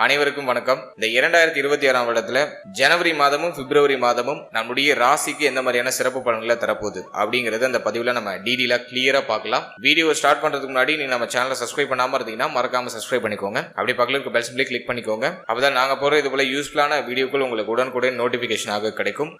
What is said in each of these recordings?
அனைவருக்கும் வணக்கம். இந்த 2026ஆம் வருடத்துல ஜனவரி மாதமும் பிப்ரவரி மாதமும் நம்முடைய ராசிக்கு எந்த மாதிரியான சிறப்பு பலன்களை தரப்போகுது அப்படிங்கறது அந்த பதிவுல நம்ம டீடெயிலா கிளியரா பார்க்கலாம். வீடியோ ஸ்டார்ட் பண்றதுக்கு முன்னாடி நீங்க நம்ம சேனலை சப்ஸ்கிரைப் பண்ணாம இருந்தீங்கன்னா மறக்காம சப்ஸ்கிரைப் பண்ணிக்கோங்க. அப்படி பக்கத்துல இருக்க பெல் சிம்பிளை கிளிக் பண்ணிக்கோங்க. அப்பதான் நாங்க போற இது போல யூஸ்ஃபுல்லான வீடியோக்கள் உங்களுக்கு உடனுக்குடன் நோட்டிபிகேஷனாக கிடைக்கும்.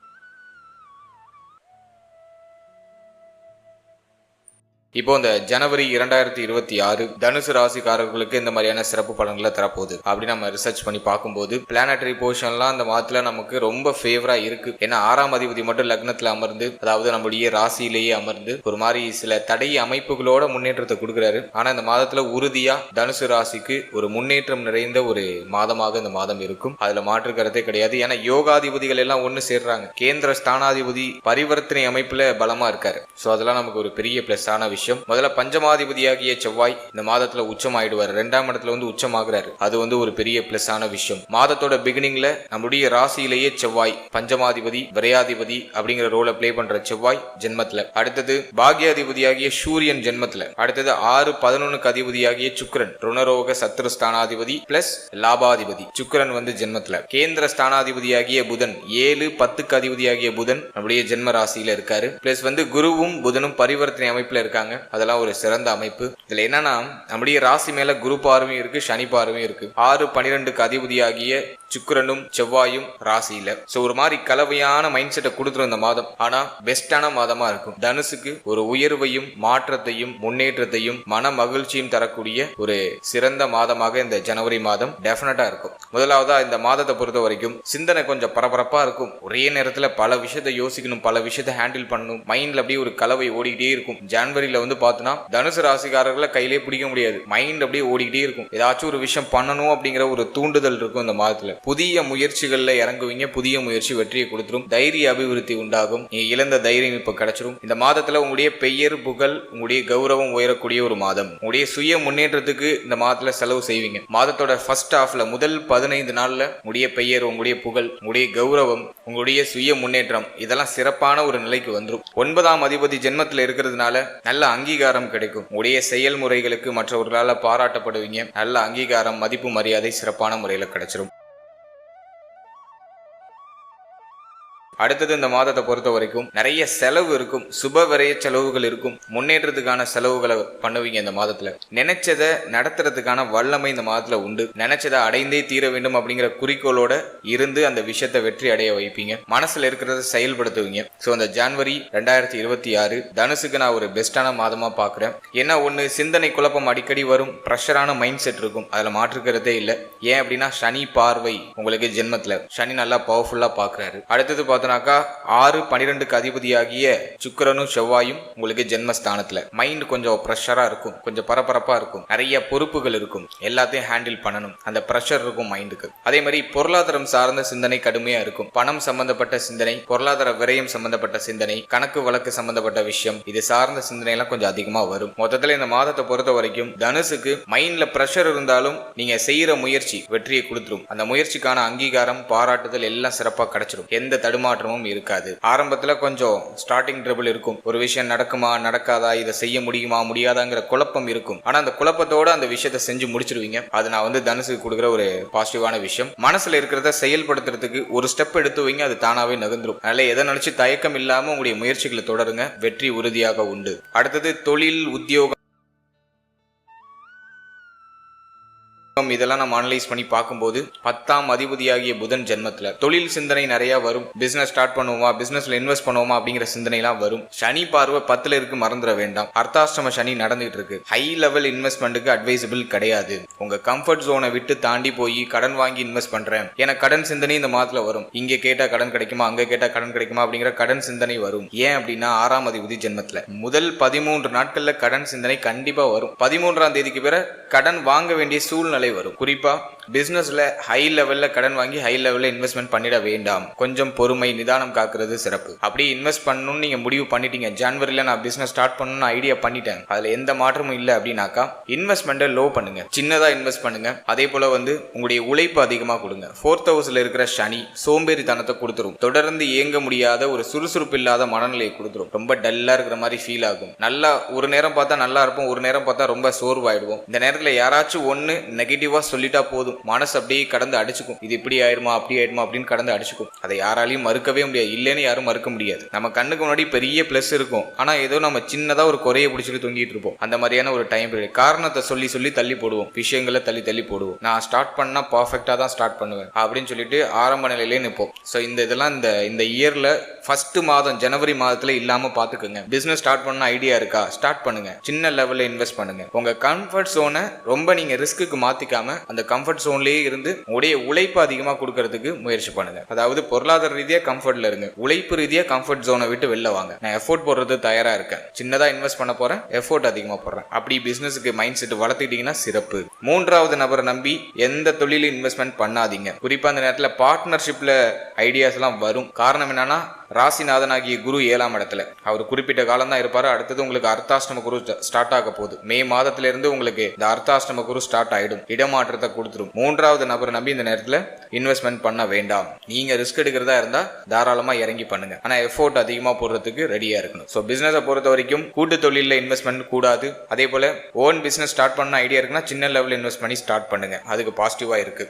இப்போ இந்த ஜனவரி 2026 தனுசு ராசிக்காரர்களுக்கு இந்த மாதிரியான சிறப்பு பலன்களை தரப்போகுது அப்படி நம்ம ரிசர்ச் பண்ணி பார்க்கும்போது பிளானட்டரி போர்ஷன்லாம் அந்த மாதத்துல நமக்கு ரொம்ப ஃபேவரா இருக்கு. ஏன்னா 6ஆம் அதிபதி மட்டும் லக்னத்துல அமர்ந்து, அதாவது நம்முடைய ராசியிலேயே அமர்ந்து ஒரு மாதிரி சில தடை அமைப்புகளோட முன்னேற்றத்தை கொடுக்குறாரு. ஆனா இந்த மாதத்துல உறுதியா தனுசு ராசிக்கு ஒரு முன்னேற்றம் நிறைந்த ஒரு மாதமாக இந்த மாதம் இருக்கும். அதுல மாற்று கருத்தே கிடையாது. ஏன்னா யோகாதிபதிகள் எல்லாம் ஒண்ணு சேர்றாங்க. கேந்திர ஸ்தானாதிபதி பரிவர்த்தனை அமைப்புல பலமா இருக்காரு. சோ அதெல்லாம் நமக்கு ஒரு பெரிய பிளஸ் ஆன விஷயம். முதல்ல பஞ்சமாதிபதியாகிய செவ்வாய் இந்த மாதத்துல உச்சம் ஆயிடுவார். 2ஆம் இடத்துல உச்சமாகிறாரு. அது ஒரு பெரிய பிளஸ் ஆன விஷயம். மாதத்தோட பிகினிங்ல நம்முடைய ராசியிலேயே செவ்வாய் பஞ்சமாதிபதி விரையாதிபதி அப்படிங்கிற ரோலை பிளே பண்ற செவ்வாய் ஜென்மத்துல, அடுத்தது பாக்யாதிபதியாகிய சூரியன் ஜென்மத்துல, அடுத்தது 6-11க்கு அதிபதியாகிய சுக்கிரன் ருணரோக சத்ரு ஸ்தானாதிபதி பிளஸ் லாபாதிபதி சுக்கிரன் ஜென்மத்துல, கேந்திர ஸ்தானாதிபதியாகிய புதன் 7-10க்கு அதிபதியாகிய புதன் நம்முடைய ஜென்ம ராசியில இருக்காரு. பிளஸ் குருவும் புதனும் பரிவர்த்தனை அமைப்புல இருக்காங்க. அதெல்லாம் ஒரு சிறந்த அமைப்பு. இதுல என்னன்னா நம்முடைய ராசி மேல குரு பார்வையும் இருக்கு, சனி பார்வையும் இருக்கு. 6-12க்கு அதிபதியாகிய சுக்கிரனும் செவ்வாயும் ராசியில. சோ ஒரு மாதிரி கலவையான மைண்ட் செட்டை கொடுத்துரும் இந்த மாதம். ஆனா பெஸ்டான மாதமா இருக்கும். தனுசுக்கு ஒரு உயர்வையும் மாற்றத்தையும் முன்னேற்றத்தையும் மன மகிழ்ச்சியும் தரக்கூடிய ஒரு சிறந்த மாதமாக இந்த ஜனவரி மாதம் டெஃபினட்டா இருக்கும். முதலாவதா இந்த மாதத்தை பொறுத்த வரைக்கும் சிந்தனை கொஞ்சம் பரபரப்பா இருக்கும். ஒரே நேரத்துல பல விஷயத்தை யோசிக்கணும், பல விஷயத்தை ஹேண்டில் பண்ணணும். மைண்ட்ல அப்படியே ஒரு கலவை ஓடிக்கிட்டே இருக்கும். ஜனவரியில பார்த்தோம்னா தனுசு ராசிக்காரர்களை கையிலே பிடிக்க முடியாது. மைண்ட் அப்படியே ஓடிக்கிட்டே இருக்கும். ஏதாச்சும் ஒரு விஷயம் பண்ணணும் அப்படிங்கிற ஒரு தூண்டுதல் இருக்கும் இந்த மாதத்துல. புதிய முயற்சிகள்ல இறங்குவீங்க. புதிய முயற்சி வெற்றியை கொடுத்துரும். தைரிய அபிவிருத்தி உண்டாகும். இழந்த தைரியம் இப்ப கிடைச்சிரும். இந்த மாதத்துல உங்களுடைய பெயர் புகழ், உங்களுடைய கௌரவம் உயரக்கூடிய ஒரு மாதம். உங்களுடைய சுய முன்னேற்றத்துக்கு இந்த மாதத்துல செலவு செய்வீங்க. மாதத்தோட ஃபர்ஸ்ட் ஹாஃப்ல முதல் 15 நாள்ல உங்களுடைய பெயர், உங்களுடைய புகழ், உங்களுடைய கௌரவம், உங்களுடைய சுய முன்னேற்றம் இதெல்லாம் சிறப்பான ஒரு நிலைக்கு வந்துடும். 9ஆம் அதிபதி ஜென்மத்துல இருக்கிறதுனால நல்ல அங்கீகாரம் கிடைக்கும். உடைய செயல்முறைகளுக்கு மற்றவர்களால் பாராட்டப்படுவீங்க. நல்ல அங்கீகாரம், மதிப்பு, மரியாதை சிறப்பான முறையில் கிடைச்சிரும். அடுத்தது இந்த மாதத்தை பொறுத்த வரைக்கும் நிறைய செலவு இருக்கும். சுப விரைய செலவுகள் இருக்கும். முன்னேற்றத்துக்கான செலவுகளை பண்ணுவீங்க இந்த மாதத்துல. நினைச்சதை நடத்துறதுக்கான வல்லமை இந்த மாதத்துல உண்டு. நினைச்சதை அடைந்தே தீர வேண்டும் அப்படிங்கிற குறிக்கோளோட இருந்து அந்த விஷயத்தை வெற்றி அடைய வைப்பீங்க. மனசுல இருக்கிறத செயல்படுத்துவீங்க. சோ இந்த ஜனவரி 2026 தனுசுக்கு நான் ஒரு பெஸ்டான மாதமா பாக்குறேன். ஏன்னா ஒண்ணு, சிந்தனை குழப்பம் அடிக்கடி வரும். ப்ரெஷரான மைண்ட் செட் இருக்கும். அதுல மாற்றுக்கிறதே இல்லை. ஏன் அப்படின்னா சனி பார்வை உங்களுக்கு ஜென்மத்துல, சனி நல்லா பவர்ஃபுல்லா பாக்குறாரு. அடுத்தது 6-12க்கு அதிபதியாகிய சுக்கிரனும் செவ்வாயும் உங்களுக்கு ஜென்மஸ்தானத்துல. மைண்ட் கொஞ்சம் ப்ரெஷரா இருக்கும், கொஞ்சம் பரபரப்பா இருக்கும், நிறைய பொறுப்புகள் இருக்கும், எல்லாத்தையும் ஹேண்டில் பண்ணணும். அந்த ப்ரெஷர் இருக்கும் மைண்டுக்கு. அதே மாதிரி பொருளாதாரம் சார்ந்த சிந்தனை கடுமையா இருக்கும். பணம் சம்பந்தப்பட்ட சிந்தனை, பொருளாதார விரயம் சம்பந்தப்பட்ட சிந்தனை, கணக்கு வழக்கு சம்பந்தப்பட்ட விஷயம், இது சார்ந்த சிந்தனை எல்லாம் கொஞ்சம் அதிகமா வரும். மொத்தத்துல இந்த மாதத்தை பொறுத்த வரைக்கும் தனுசுக்கு மைண்ட்ல ப்ரெஷர் இருந்தாலும் நீங்க செய்யற முயற்சி வெற்றியை கொடுத்துரும். அந்த முயற்சிக்கான அங்கீகாரம், பாராட்டுதல் எல்லாம் சிறப்பா கிடைச்சிடும். எந்த தடுமாற்றமும் இருக்காது. ஆரம்பத்துல கொஞ்சம் ஸ்டார்டிங் ட்ரபிள் இருக்கும். ஒரு விஷயம் நடக்குமா நடக்காதா, இதை செய்ய முடியுமா முடியாதாங்கிற குழப்பம் இருக்கும். ஆனா அந்த குழப்பத்தோட அந்த விஷயத்தை செஞ்சு முடிச்சிருவீங்க. அது நான் தனுசுக்கு கொடுக்குற ஒரு பாசிட்டிவான விஷயம். மனசுல இருக்கிறத செயல்படுத்துறதுக்கு ஒரு ஸ்டெப் எடுத்து வைங்க, அது தானாவே நகர்ந்துரும். அதனால எதை நினைச்சு தயக்கம் இல்லாம உங்களுடைய முயற்சிகளை தொடருங்க. வெற்றி உறுதியாக உண்டு. அடுத்தது தொழில், உத்தியோகம் இதெல்லாம் நம்ம அனலைஸ் பண்ணி பார்க்கும்போது 10ஆம் அதிபதியாகிய புதன் ஜென்மத்துல தொழில் சிந்தனை நிறைய வரும். பிசினஸ் ஸ்டார்ட் பண்ணுவோமா, பிசினஸ்ல இன்வெஸ்ட் பண்ணுவோமா அப்படிங்கிற சிந்தனை எல்லாம் வரும். சனி பார்வை 10ல இருக்கு, மறந்துட வேண்டாம். அர்த்தாஷ்டம சனி நடந்துட்டு இருக்கு. ஹை லெவல் இன்வெஸ்ட்மெண்ட்டுக்கு அட்வைசபிள் கிடையாது. உங்க கம்ஃபர்ட் ஜோனை விட்டு தாண்டி போய் கடன் வாங்கி இன்வெஸ்ட் பண்றேன், ஏன்னா கடன் சிந்தனை இந்த மாதத்துல வரும். இங்க கேட்டா கடன் கிடைக்குமா, அங்க கேட்டா கடன் கிடைக்குமா அப்படிங்கிற கடன் சிந்தனை வரும். ஏன் அப்படின்னா 6ஆம் அதிபதி ஜென்மத்துல முதல் 13 நாட்கள்ல கடன் சிந்தனை கண்டிப்பா வரும். 13ஆம் தேதிக்கு பிறகு கடன் வாங்க வேண்டிய சூழ்நிலை வரும். குறிப்பா பிசினஸ்ல ஹை லெவல்ல கடன் வாங்கி ஹை லெவல்ல இன்வெஸ்ட்மெண்ட் பண்ணிட வேண்டாம். கொஞ்சம் பொறுமை, நிதானம் காக்குறது சிறப்பு. அப்படி இன்வெஸ்ட் பண்ணணும்னு நீங்க முடிவு பண்ணிட்டீங்க, ஜனவரியில நான் பிசினஸ் ஸ்டார்ட் பண்ணணும்னு ஐடியா பண்ணிட்டேன், அதுல எந்த மாற்றமும் இல்லை அப்படின்னாக்கா இன்வெஸ்ட்மெண்ட்டை லோ பண்ணுங்க. சின்னதா இன்வெஸ்ட் பண்ணுங்க. அதே போல உங்களுடைய உழைப்பு அதிகமா கொடுங்க. 4th ஹவுஸ்ல இருக்கிற சனி சோம்பேறித்தனத்தை கொடுத்துரும். தொடர்ந்து இயங்க முடியாத ஒரு சுறுசுறுப்பு இல்லாத மனநிலையை கொடுத்துரும். ரொம்ப டல்லா இருக்கிற மாதிரி ஃபீல் ஆகும். நல்லா ஒரு நேரம் பார்த்தா நல்லா இருப்போம், ஒரு நேரம் பார்த்தா ரொம்ப சோர்வாயிடுவோம். இந்த நேரத்துல யாராச்சும் ஒன்னு நெகட்டிவ் நெகட்டிவா சொல்லிட்டா போதும், மனசு அப்படியே கடந்து அடிச்சுக்கும். இது இப்படி ஆயிருமா அப்படி ஆயிடுமா அப்படின்னு கடந்து அடிச்சுக்கும். அதை யாராலையும் மறுக்கவே முடியாது, இல்லைன்னு யாரும் மறுக்க முடியாது. நம்ம கண்ணுக்கு முன்னாடி பெரிய பிளஸ் இருக்கும், ஆனா ஏதோ நம்ம சின்னதா ஒரு குறைய பிடிச்சிட்டு தூங்கிட்டு இருப்போம். அந்த மாதிரியான ஒரு டைம் பீரியட். காரணத்தை சொல்லி சொல்லி தள்ளி போடுவோம், விஷயங்களை தள்ளி தள்ளி போடுவோம். நான் ஸ்டார்ட் பண்ணா பர்ஃபெக்டா தான் ஸ்டார்ட் பண்ணுவேன் அப்படின்னு சொல்லிட்டு ஆரம்ப நிலையிலே நிற்போம். ஸோ இதெல்லாம் இந்த இயர்ல ஃபர்ஸ்ட் மாதம் ஜனவரி மாதத்துல இல்லாம பாத்துக்கோங்க. பிசினஸ் ஸ்டார்ட் பண்ண ஐடியா இருக்கா, ஸ்டார்ட் பண்ணுங்க. சின்ன லெவல்ல இன்வெஸ்ட் பண்ணுங்க. உங்க கம்ஃபர்ட் ஜோனை ரொம்ப நீங்க ரிஸ்க்கு மாத்திக்காம அந்த கம்ஃபர்ட் ஜோன்லயே இருந்து உடைய உழைப்பு அதிகமா கொடுக்கறதுக்கு முயற்சி பண்ணுங்க. அதாவது பொருளாதார ரீதியா கம்ஃபர்ட்ல இருங்க, உழைப்பு ரீதியா கம்ஃபர்ட் ஜோனை விட்டு வெளில வாங்க. நான் எஃபோர்ட் போடுறது தயாரா இருக்கேன், சின்னதா இன்வெஸ்ட் பண்ண போறேன், எஃபோர்ட் அதிகமா போடுறேன். அப்படி பிசினஸுக்கு மைண்ட் செட் வளர்த்துக்கிட்டீங்கன்னா சிறப்பு. மூன்றாவது நபரை நம்பி எந்த தொழிலும் இன்வெஸ்ட்மெண்ட் பண்ணாதீங்க. குறிப்பா அந்த நேரத்தில் பார்ட்னர்ஷிப்ல ஐடியாஸ் எல்லாம் வரும். காரணம் என்னன்னா, ராசிநாதனாகிய குரு 7ஆம் இடத்துல அவர் குறிப்பிட்ட காலம் தான் இருப்பாரு. அடுத்தது உங்களுக்கு அர்த்தாஷ்டம குரு ஸ்டார்ட் ஆக போகுது. மே மாதத்துல இருந்து உங்களுக்கு இந்த அர்த்தாஷ்டம குரு ஸ்டார்ட் ஆயிடும், இடமாற்றத்தை கொடுத்துரும். மூன்றாவது நபரை நம்பி இந்த நேரத்துல இன்வெஸ்ட்மெண்ட் பண்ண வேண்டாம். நீங்க ரிஸ்க் எடுக்கிறதா இருந்தா தாராளமா இறங்கி பண்ணுங்க, ஆனா எஃபோர்ட் அதிகமா போடுறதுக்கு ரெடியா இருக்கணும். ஸோ பிசினஸை பொறுத்த வரைக்கும் கூட்டு தொழில இன்வெஸ்ட்மெண்ட் கூடாது. அதே போல ஓன் பிசினஸ் ஸ்டார்ட் பண்ண ஐடியா இருக்குன்னா சின்ன லெவலில் இன்வெஸ்ட் பண்ணி ஸ்டார்ட் பண்ணுங்க, அதுக்கு பாசிட்டிவா இருக்கு.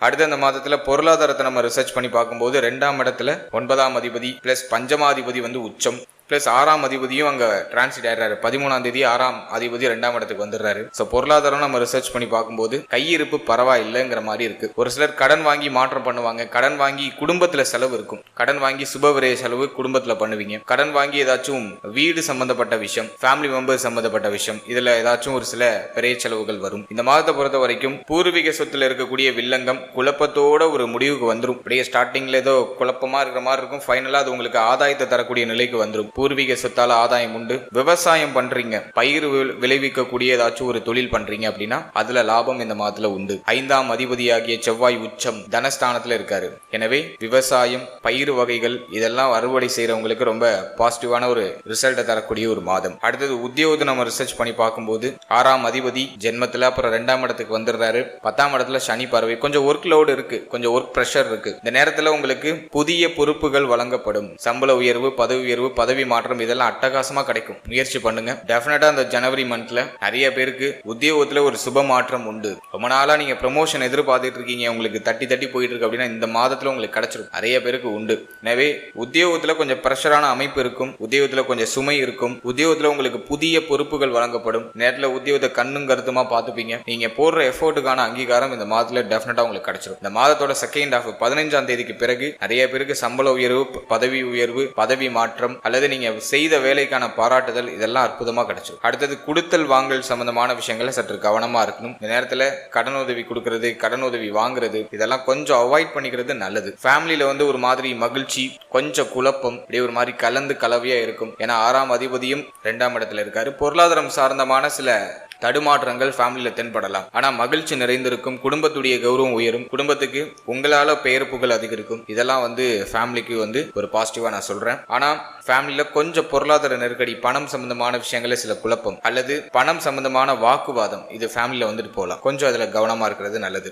அடுத்த இந்த மாதத்துல பொருளாதாரத்தை நம்ம ரிசர்ச் பண்ணி பார்க்கும்போது 2ஆம் இடத்துல 9ஆம் அதிபதி பிளஸ் பஞ்சமாதிபதி உச்சம் பிளஸ் 6ஆம் அதிபதியும் அங்க டிரான்சிட் ஆயிடுறாரு. 13ஆம் தேதி 6ஆம் அதிபதி 2ஆம் இடத்துக்கு வந்துடுறாரு. ஸோ பொருளாதாரம் நம்ம ரிசர்ச் பண்ணி பார்க்கும்போது கையிருப்பு பரவாயில்லைங்கிற மாதிரி இருக்கு. ஒரு சிலர் கடன் வாங்கி மாற்றம் பண்ணுவாங்க, கடன் வாங்கி குடும்பத்துல செலவு இருக்கும், கடன் வாங்கி சுபவிரய செலவு குடும்பத்துல பண்ணுவீங்க, கடன் வாங்கி ஏதாச்சும் வீடு சம்பந்தப்பட்ட விஷயம், ஃபேமிலி மெம்பர்ஸ் சம்பந்தப்பட்ட விஷயம், இதுல ஏதாச்சும் ஒரு சில பெரிய செலவுகள் வரும். இந்த மாதத்தை பொறுத்த வரைக்கும் பூர்வீக சொத்துல இருக்கக்கூடிய வில்லங்கம் குழப்பத்தோட ஒரு முடிவுக்கு வந்துடும். அப்படியே ஸ்டார்டிங்ல ஏதோ குழப்பமா இருக்கிற மாதிரி இருக்கும், ஃபைனலா அது உங்களுக்கு ஆதாயத்தை தரக்கூடிய நிலைக்கு வந்துடும். பூர்வீக சொத்தால ஆதாயம் உண்டு. விவசாயம் பண்றீங்க, பயிர் விளைவிக்கக்கூடிய ஏதாச்சும் ஒரு தொழில் பண்றீங்க அப்படின்னா அதுல லாபம் இந்த மாதத்துல உண்டு. 5ஆம் அதிபதியாகிய செவ்வாய் உச்சம் தனஸ்தானத்துல இருக்காரு. எனவே விவசாயம், பயிர் வகைகள் இதெல்லாம் அறுவடை செய்யறவங்களுக்கு ரொம்ப பாசிட்டிவான ஒரு ரிசல்ட்டை தரக்கூடிய ஒரு மாதம். அடுத்தது உத்தியோகத்தை நம்ம ரிசர்ச் பண்ணி பார்க்கும்போது 6ஆம் அதிபதி ஜென்மத்துல, அப்புறம் 2ஆம் இடத்துக்கு வந்துடுறாரு. 10ஆம் இடத்துல சனி பார்வை. கொஞ்சம் ஒர்க் லோடு இருக்கு, கொஞ்சம் ஒர்க் பிரஷர் இருக்கு. இந்த நேரத்துல உங்களுக்கு புதிய பொறுப்புகள் வழங்கப்படும். சம்பள உயர்வு, பதவி உயர்வு, பதவி மாற்றம் இதெல்லாம் அட்டகாசமா கிடைக்கும். முயற்சி பண்ணுங்க. டெஃபினட்டா அந்த ஜனவரி மந்த்ல நிறைய பேருக்கு உத்தியோகத்துல ஒரு சுப மாற்றம் உண்டு. ரொம்ப நாளா நீங்க ப்ரமோஷன் எதிர்பார்த்துட்டு இருக்கீங்க, உங்களுக்கு தட்டி தட்டி போயிட்டு இருக்கு அப்படின்னா இந்த மாதத்துல உங்களுக்கு கிடைச்சிடும். நிறைய பேருக்கு உண்டு. எனவே உத்தியோகத்துல கொஞ்சம் பிரஷரான அமைப்பு இருக்கும், உத்தியோகத்துல கொஞ்சம் சுமை இருக்கும், உத்தியோகத்துல உங்களுக்கு புதிய பொறுப்புகள் வழங்கப்படும். நேரத்துல உத்தியோகத்தை கண்ணும் கருத்துமா பார்த்துப்பீங்க. நீங்க போடுற எஃபோர்ட்டுக்கான அங்கீகாரம் இந்த மாதத்துல டெஃபினட்டா உங்களுக்கு கிடைச்சிடும். இந்த மாதத்தோட செகண்ட் ஹாஃப் 15ஆம் தேதிக்கு பிறகு நிறைய பேருக்கு சம்பள உயர்வு, பதவி உயர்வு, பதவி மாற்றம் அல்லது நீங்க செய்த வேலைக்கான பாராட்டுதல் இதெல்லாம் அற்புதமா கிடைச்சிடும். அடுத்தது கொடுத்தல் வாங்கல் சம்பந்தமான விஷயங்களை சற்று கவனமா இருக்கணும். இந்த நேரத்துல கடன் உதவி கொடுக்கறது, கடன் உதவி வாங்குறது இதெல்லாம் கொஞ்சம் அவாய்ட் பண்ணிக்கிறது நல்லது. ஃபேமிலியில ஒரு மாதிரி மகிழ்ச்சி, கொஞ்சம் குழப்பம், இப்படி ஒரு மாதிரி கலந்து கலவையா இருக்கும். ஏன்னா 6ஆம் அதிபதியும் 2ஆம் இடத்துல இருக்காரு. பொருளாதாரம் சார்ந்தமான சில தடுமாற்றங்கள் ஃபேமிலியில தென்படலாம். ஆனா மகிழ்ச்சி நிறைந்திருக்கும், குடும்பத்துடைய கௌரவம் உயரும், குடும்பத்துக்கு உங்களால பெயர் புகழ் அதிகரிக்கும். இதெல்லாம் ஃபேமிலிக்கு ஒரு பாசிட்டிவா நான் சொல்றேன். ஆனா ஃபேமிலியில கொஞ்சம் பொருளாதார நெருக்கடி, பணம் சம்பந்தமான விஷயங்கள சில குழப்பம் அல்லது பணம் சம்பந்தமான வாக்குவாதம் இது ஃபேமிலியில வந்துட்டு போகலாம். கொஞ்சம் அதுல கவனமா இருக்கிறது நல்லது.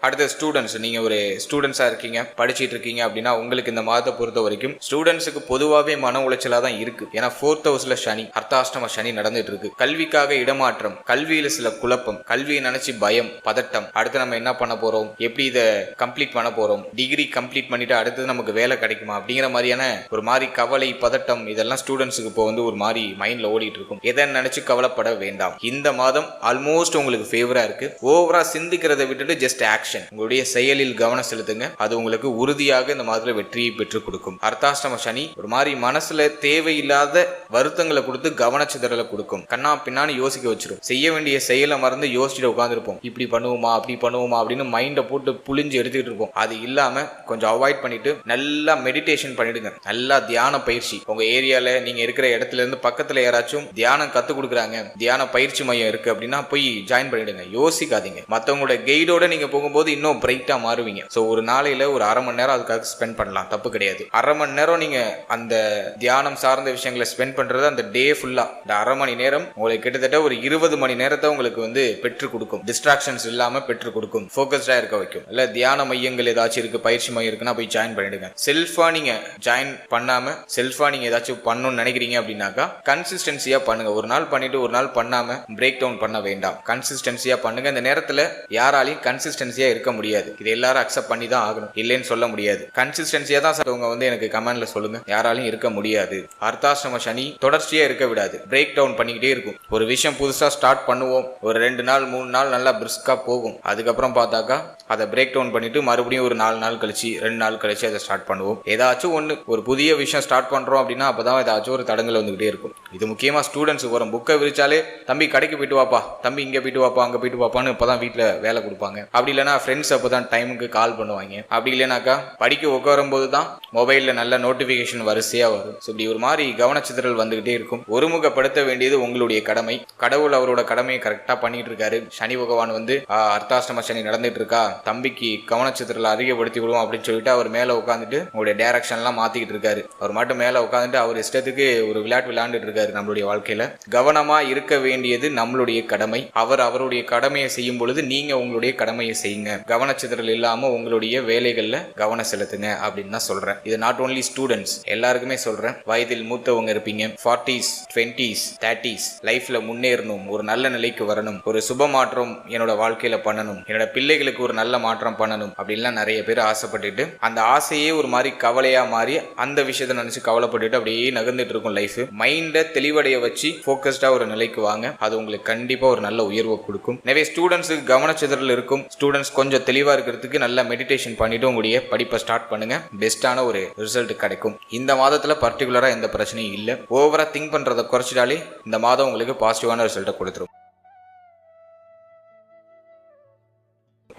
அடுத்த ஸ்டூடெண்ட்ஸ், நீங்க ஒரு ஸ்டூடெண்ட்ஸா இருக்கீங்க, படிச்சுட்டு இருக்கீங்க அப்படின்னா உங்களுக்கு இந்த மாதத்தை பொறுத்த வரைக்கும் ஸ்டூடெண்ட்ஸுக்கு பொதுவாகவே மன உளைச்சலா தான் இருக்கு. ஏன்னா 4th ஹவுஸ்ல சனி, அர்த்தாஷ்டம சனி நடந்துட்டு இருக்கு. கல்விக்காக இடமாற்றம், கல்வியில சில குழப்பம், கல்வியை நினைச்சு பயம், பதட்டம். அடுத்து நம்ம என்ன பண்ண போறோம், எப்படி இதை கம்ப்ளீட் பண்ண போறோம், டிகிரி கம்ப்ளீட் பண்ணிட்டு அடுத்தது நமக்கு வேலை கிடைக்குமா அப்படிங்கிற மாதிரியான ஒரு மாதிரி கவலை, பதட்டம் இதெல்லாம் ஸ்டூடெண்ட்ஸுக்கு இப்போ ஒரு மாதிரி மைண்ட்ல ஓடிட்டு இருக்கும். எதை நினைச்சு கவலைப்பட வேண்டாம். இந்த மாதம் ஆல்மோஸ்ட் உங்களுக்கு ஃபேவரா இருக்கு. ஓவரா சிந்திக்கிறத விட்டுட்டு ஜஸ்ட் ஆக்ஷன், உங்களுடைய செயலில் கவனம் செலுத்துங்க. அது உங்களுக்கு உறுதியாக இந்த மாதத்துல வெற்றியை பெற்றுக் கொடுக்கும். அர்த்தாஷ்டம சனி ஒரு மாதிரி மனசுல தேவையில்லாத வருத்தங்களை கொடுத்து கவனச்சிதறலை கொடுக்கும். கண்ணா பின்னான்னு யோசிக்க வச்சிரும். செய்ய வேண்டிய செயலை மறந்து யோசிச்சுட்டு உட்காந்துருப்போம். இப்படி பண்ணுவோமா அப்படி பண்ணுவோமா அப்படின்னு மைண்டை போட்டு புளிஞ்சு எடுத்துக்கிட்டு இருப்போம். அது இல்லாம கொஞ்சம் அவாய்ட் பண்ணிட்டு நல்லா மெடிடேஷன் பண்ணிடுங்க. நல்லா தியான பயிற்சி, உங்க ஏரியால நீங்க இருக்கிற இடத்துல இருந்து பக்கத்துல யாராச்சும் தியானம் கத்து கொடுக்குறாங்க, தியான பயிற்சி மையம் இருக்கு அப்படின்னா போய் ஜாயின் பண்ணிடுங்க. யோசிக்காதீங்க. மத்தவங்களோட கைடோட நீங்க போகும்போது போது இன்னும் பிரைட்டா மாறுவீங்க. ஸோ ஒரு நாளையில ஒரு அரை மணி நேரம் அதுக்காக ஸ்பெண்ட் பண்ணலாம், தப்பு கிடையாது. அரை மணி நேரம் நீங்க அந்த தியானம் சார்ந்த விஷயங்களை ஸ்பெண்ட் பண்றது அந்த டே ஃபுல்லா, இந்த அரை மணி நேரம் உங்களுக்கு கிட்டத்தட்ட ஒரு 20 மணி நேரத்தை உங்களுக்கு வந்து பெற்று கொடுக்கும். டிஸ்ட்ராக்ஷன்ஸ் இல்லாம பெற்று கொடுக்கும், ஃபோக்கஸ்டா இருக்க வைக்கும். இல்ல தியான மையங்கள் ஏதாச்சும் இருக்கு, பயிற்சி மையம் இருக்குன்னா போய் ஜாயின் பண்ணிடுங்க. செல்ஃபா நீங்க ஜாயின் பண்ணாம செல்ஃபா நீங்க ஏதாச்சும் பண்ணணும்னு நினைக்கிறீங்க அப்படின்னாக்கா கன்சிஸ்டன்சியா பண்ணுங்க. ஒரு நாள் பண்ணிட்டு ஒரு நாள் பண்ணாம பிரேக் டவுன் பண்ண வேண்டாம். கன்சிஸ்டன்சியா பண்ணுங்க. இந்த நேரத்துல யாராலையும் கன்சிஸ்டன்சியா இருக்க முடியாது. இது எல்லாரும் அக்செப்ட் பண்ணி தான் ஆகணும், இல்லைன்னு சொல்ல முடியாது. கன்சிஸ்டன்சியா தான் சார் உங்க வந்து எனக்கு கமெண்ட்ல சொல்லுங்க. யாராலையும் இருக்க முடியாது. அர்த்தாஷ்டம சனி தொடர்ச்சியா இருக்க விடாது, பிரேக் டவுன் பண்ணிக்கிட்டே இருக்கும். ஒரு விஷயம் புதுசா ஸ்டார்ட் பண்ணுவோம், ஒரு 2 நாள் 3 நாள் நல்லா பிரிஸ்கா போகும். அதுக்கப்புறம் பார்த்தாக்கா அதை பிரேக் டவுன் பண்ணிட்டு மறுபடியும் ஒரு 4 நாள் கழிச்சு 2 நாள் கழிச்சு அதை ஸ்டார்ட் பண்ணுவோம். ஏதாச்சும் ஒன்று ஒரு புதிய விஷயம் ஸ்டார்ட் பண்றோம் அப்படின்னா அப்பதான் ஏதாச்சும் ஒரு தடங்கள் வந்துகிட்டே இருக்கும். இது முக்கியமா ஸ்டூடெண்ட்ஸ் வரும். புக்கை விரிச்சாலே தம்பி கடைக்கு போயிட்டு வாப்பா, தம்பி இங்க போயிட்டு வாப்பா, அங்க போயிட்டு வாப்பான்னு இப்பதான் வீட்டுல வேலை கொடுப்பாங்க. அப்படி இல்லைன்னா ஃப்ரெண்ட்ஸ் அப்பதான் டைமுக்கு கால் பண்ணுவாங்க. அப்படி இல்லைனாக்கா படிக்க உட்காரும் போது தான் மொபைல்ல நல்ல நோட்டிபிகேஷன் வரிசையா வரும். இப்படி ஒரு மாதிரி கவனச்சிதறல் வந்துகிட்டே இருக்கும். ஒருமுகப்படுத்த வேண்டியது உங்களுடைய கடமை. கடவுள் அவரோட கடமையை கரெக்டா பண்ணிட்டு இருக்காரு. சனி பகவான் வந்து அர்த்தாஷ்டம சனி நடந்துட்டு இருக்கா, தம்பிக்கு கவனச்சிதறல் அதிகப்படுத்தி விடுவோம் அப்படின்னு சொல்லிட்டு அவர் மேல உட்காந்துட்டு உங்களுடைய டைரக்ஷன் எல்லாம் மாத்திக்கிட்டு இருக்காரு. அவர் மட்டும் மேல உட்காந்துட்டு அவர் இஷ்டத்துக்கு ஒரு விளையாட்டு விளையாண்டுட்டு இருக்காரு. நம்மளுடைய வாழ்க்கையில கவனமா இருக்க வேண்டியது நம்மளுடைய கடமை. அவர் அவருடைய கடமையை செய்யும் பொழுது நீங்க உங்களுடைய கடமையை செய்யுங்க. கவனச்சிதறல் இல்லாம உங்களுடைய வேலைகள்ல கவனம் செலுத்துங்க அப்படின்னு தான் சொல்றேன். இது நாட் ஓன்லி ஸ்டூடெண்ட்ஸ், எல்லாருக்குமே சொல்றேன். வயதில் மூத்தவங்க இருப்பீங்க, 40s 20s 30s, லைஃப்ல முன்னேறணும், ஒரு நல்ல நிலைக்கு வரணும், ஒரு சுப மாற்றம் என்னோட வாழ்க்கையில பண்ணணும், என்னோட பிள்ளைகளுக்கு ஒரு நல்ல மாற்றம் பண்ணணும் அப்படின்லாம் நிறைய பேர் ஆசைப்பட்டுட்டு அந்த ஆசையே ஒரு மாதிரி கவலையா மாறி அந்த விஷயத்தை நினைச்சு கவலைப்பட்டுட்டு அப்படியே நகர்ந்துட்டு இருக்கும் லைஃப். மைண்டை தெளிவடைய வச்சு ஃபோக்கஸ்டா ஒரு நிலைக்கு வாங்க. அது உங்களுக்கு கண்டிப்பா ஒரு நல்ல உயர்வை கொடுக்கும். நிறைய ஸ்டூடெண்ட்ஸுக்கு கவனச்சிதறல் இருக்கும். ஸ்டூடெண்ட்ஸ் கொஞ்சம் தெளிவா இருக்கிறதுக்கு நல்ல மெடிடேஷன் பண்ணிட்டு உங்களுடைய படிப்பை ஸ்டார்ட் பண்ணுங்க. பெஸ்டான ஒரு ரிசல்ட் கிடைக்கும். இந்த மாதத்துல பர்டிகுலரா எந்த பிரச்சனையும் இல்லை. ஓவரா திங்க் பண்றதை குறைச்சிட்டாலே இந்த மாதம் உங்களுக்கு பாசிட்டிவான ரிசல்ட்டை கொடுத்துரும்.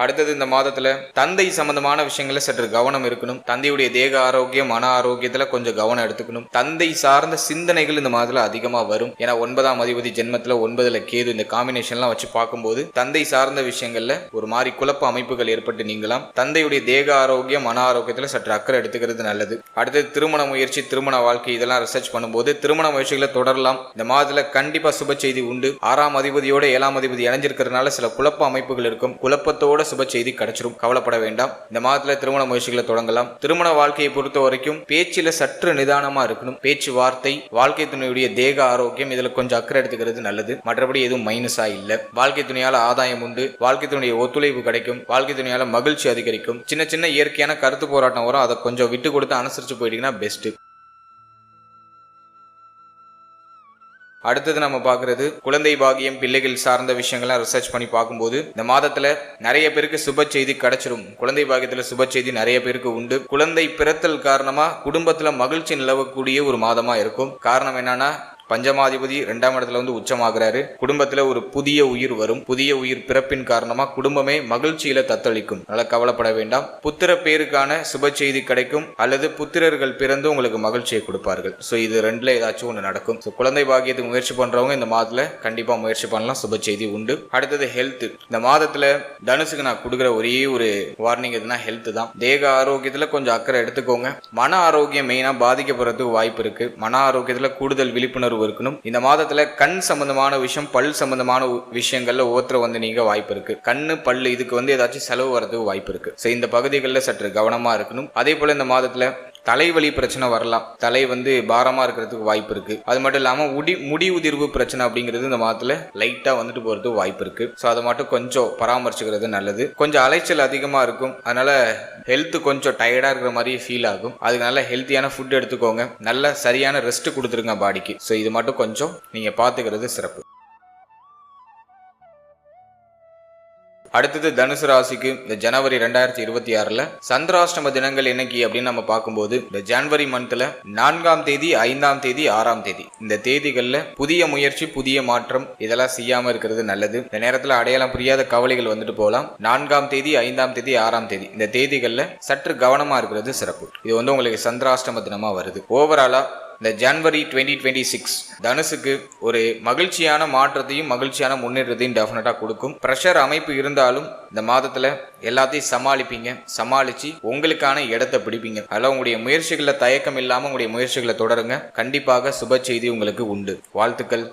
அடுத்தது இந்த மாதத்துல தந்தை சம்பந்தமான விஷயங்கள சற்று கவனம் இருக்கணும். தந்தையுடைய தேக ஆரோக்கியம் மன ஆரோக்கியத்துல கொஞ்சம் கவனம் எடுத்துக்கணும். தந்தை சார்ந்த சிந்தனைகள் இந்த மாதத்துல அதிகமா வரும். ஏன்னா 9ஆம் அதிபதி ஜென்மத்துல 9ல கேது, இந்த காம்பினேஷன்லாம் வச்சு பார்க்கும்போது தந்தை சார்ந்த விஷயங்கள்ல ஒரு மாதிரி குழப்ப அமைப்புகள் ஏற்பட்டு நீங்களாம். தந்தையுடைய தேக ஆரோக்கியம் மன ஆரோக்கியத்துல சற்று அக்கறை எடுத்துக்கிறது நல்லது. அடுத்தது திருமண முயற்சி, திருமண வாழ்க்கை, இதெல்லாம் ரிசர்ச் பண்ணும்போது திருமண முயற்சிகளை தொடரலாம். இந்த மாதத்துல கண்டிப்பா சுப செய்தி உண்டு. 6ஆம் அதிபதியோட 7ஆம் அதிபதி இணைஞ்சிருக்கிறதுனால சில குழப்ப அமைப்புகள் இருக்கும். குழப்பத்தோட சுப செய்தி கிடைச்சிரும், கவலைப்பட வேண்டாம். இந்த மாதத்துல திருமண முயற்சிகளை தொடங்கலாம். திருமண வாழ்க்கையை பொறுத்த வரைக்கும் பேச்சில சற்று நிதானமா இருக்கணும். பேச்சு வார்த்தை, வாழ்க்கை துணையுடைய தேக ஆரோக்கியம், இதுல கொஞ்சம் அக்கறை எடுத்துக்கிறது நல்லது. மற்றபடி எதுவும் மைனஸா இல்ல. வாழ்க்கை துணையால ஆதாயம் உண்டு. வாழ்க்கை துணையுடைய ஒத்துழைப்பு கிடைக்கும். வாழ்க்கை துணையால மகிழ்ச்சி அதிகரிக்கும். சின்ன சின்ன இயற்கையான கருத்து போராட்டம் வரும், அதை கொஞ்சம் விட்டு கொடுத்து அனுசரிச்சு போயிட்டீங்கன்னா பெஸ்ட். அடுத்தது நம்ம பார்க்கறது குழந்தை பாகியம், பிள்ளைகள் சார்ந்த விஷயங்கள்லாம் ரிசர்ச் பண்ணி பார்க்கும்போது இந்த மாதத்துல நிறைய பேருக்கு சுப செய்தி கிடைச்சிரும். குழந்தை பாகியத்துல சுப செய்தி நிறைய பேருக்கு உண்டு. குழந்தை பிறத்தல் காரணமா குடும்பத்துல மகிழ்ச்சி நிலவக்கூடிய ஒரு மாதமா இருக்கும். காரணம் என்னன்னா பஞ்சமாதிபதி 2ஆம் இடத்துல வந்து உச்சமாகிறாரு. குடும்பத்துல ஒரு புதிய உயிர் வரும். புதிய உயிர் பிறப்பின் காரணமா குடும்பமே மகிழ்ச்சியில தத்தளிக்கும். நல்லா கவலைப்பட வேண்டாம். புத்திர பேருக்கான சுப செய்தி கிடைக்கும், அல்லது புத்திரர்கள் பிறந்து உங்களுக்கு மகிழ்ச்சியை கொடுப்பார்கள். ஸோ இது ரெண்டுல ஏதாச்சும் ஒன்று நடக்கும். ஸோ குழந்தை பாக்கியத்துக்கு முயற்சி பண்றவங்க இந்த மாதத்துல கண்டிப்பா முயற்சி பண்ணலாம். சுப செய்தி உண்டு. அடுத்தது ஹெல்த். இந்த மாதத்துல தனுசுக்கு நான் கொடுக்குற ஒரே ஒரு வார்னிங் எதுனா ஹெல்த் தான். தேக ஆரோக்கியத்துல கொஞ்சம் அக்கறை எடுத்துக்கோங்க. மன ஆரோக்கியம் மெயினா பாதிக்கப்படுறதுக்கு வாய்ப்பு இருக்கு. மன ஆரோக்கியத்துல கூடுதல் விழிப்புணர்வு இருக்கணும். இந்த மாதத்துல கண் சம்பந்தமான விஷயம், பல் சம்பந்தமான விஷயங்கள்ல ஓத்திர வந்து நீங்க வாய்ப்பு இருக்கு. கண்ணு பல்லு இதுக்கு வந்து ஏதாச்சும் செலவு வரதுக்கு வாய்ப்பு இருக்கு. சோ இந்த பகுதிகளில் சற்று கவனமா இருக்கணும். அதே போல இந்த மாதத்துல தலைவலி பிரச்சனை வரலாம். தலை வந்து பாரமா இருக்கிறதுக்கு வாய்ப்பு இருக்கு. அது மட்டும் இல்லாம முடி உதிர்வு பிரச்சனை அப்படிங்கிறது இந்த மாதத்துல லைட்டா வந்துட்டு போறதுக்கு வாய்ப்பு இருக்கு. ஸோ அதை மட்டும் கொஞ்சம் பராமரிச்சுக்கிறது நல்லது. கொஞ்சம் அலைச்சல் அதிகமா இருக்கும். அதனால ஹெல்த் கொஞ்சம் டயர்டா இருக்கிற மாதிரி ஃபீல் ஆகும். அதுக்கு நல்ல ஹெல்த்தியான ஃபுட் எடுத்துக்கோங்க. நல்ல சரியான ரெஸ்ட் கொடுத்துருங்க பாடிக்கு. ஸோ இது மட்டும் கொஞ்சம் நீங்க பாத்துக்கிறது சிறப்பு. அடுத்தது தனுசு ராசிக்கு இந்த ஜனவரி 2026 சந்திராஷ்டம தினங்கள் என்னைக்கு அப்படின்னு நம்ம பார்க்கும்போது இந்த ஜனவரி மந்த்ல 4ஆம் தேதி 5ஆம் தேதி 6ஆம் தேதி இந்த தேதிகள்ல புதிய முயற்சி, புதிய மாற்றம் இதெல்லாம் செய்யாம இருக்கிறது நல்லது. இந்த நேரத்துல அடையாளம் புரியாத கவலைகள் வந்துட்டு போகலாம். 4ஆம் தேதி 5ஆம் தேதி 6ஆம் தேதி இந்த தேதிகள்ல சற்று கவனமா இருக்கிறது சிறப்பு. இது வந்து உங்களுக்கு சந்திராஷ்டம தினமா வருது. ஓவராலா இந்த ஜனவரி 2026 தனுசுக்கு ஒரு மகிழ்ச்சியான மாற்றத்தையும் மகிழ்ச்சியான முன்னேற்றத்தையும் டெஃபினட்டா கொடுக்கும். பிரஷர் அமைப்பு இருந்தாலும் இந்த மாதத்துல எல்லாத்தையும் சமாளிப்பீங்க. சமாளிச்சு உங்களுக்கான இடத்தை பிடிப்பீங்க. அதெல்லாம் உங்களுடைய முயற்சிகளை தயக்கம் இல்லாம உங்களுடைய முயற்சிகளை தொடருங்க. கண்டிப்பாக சுப செய்தி உங்களுக்கு உண்டு. வாழ்த்துக்கள்.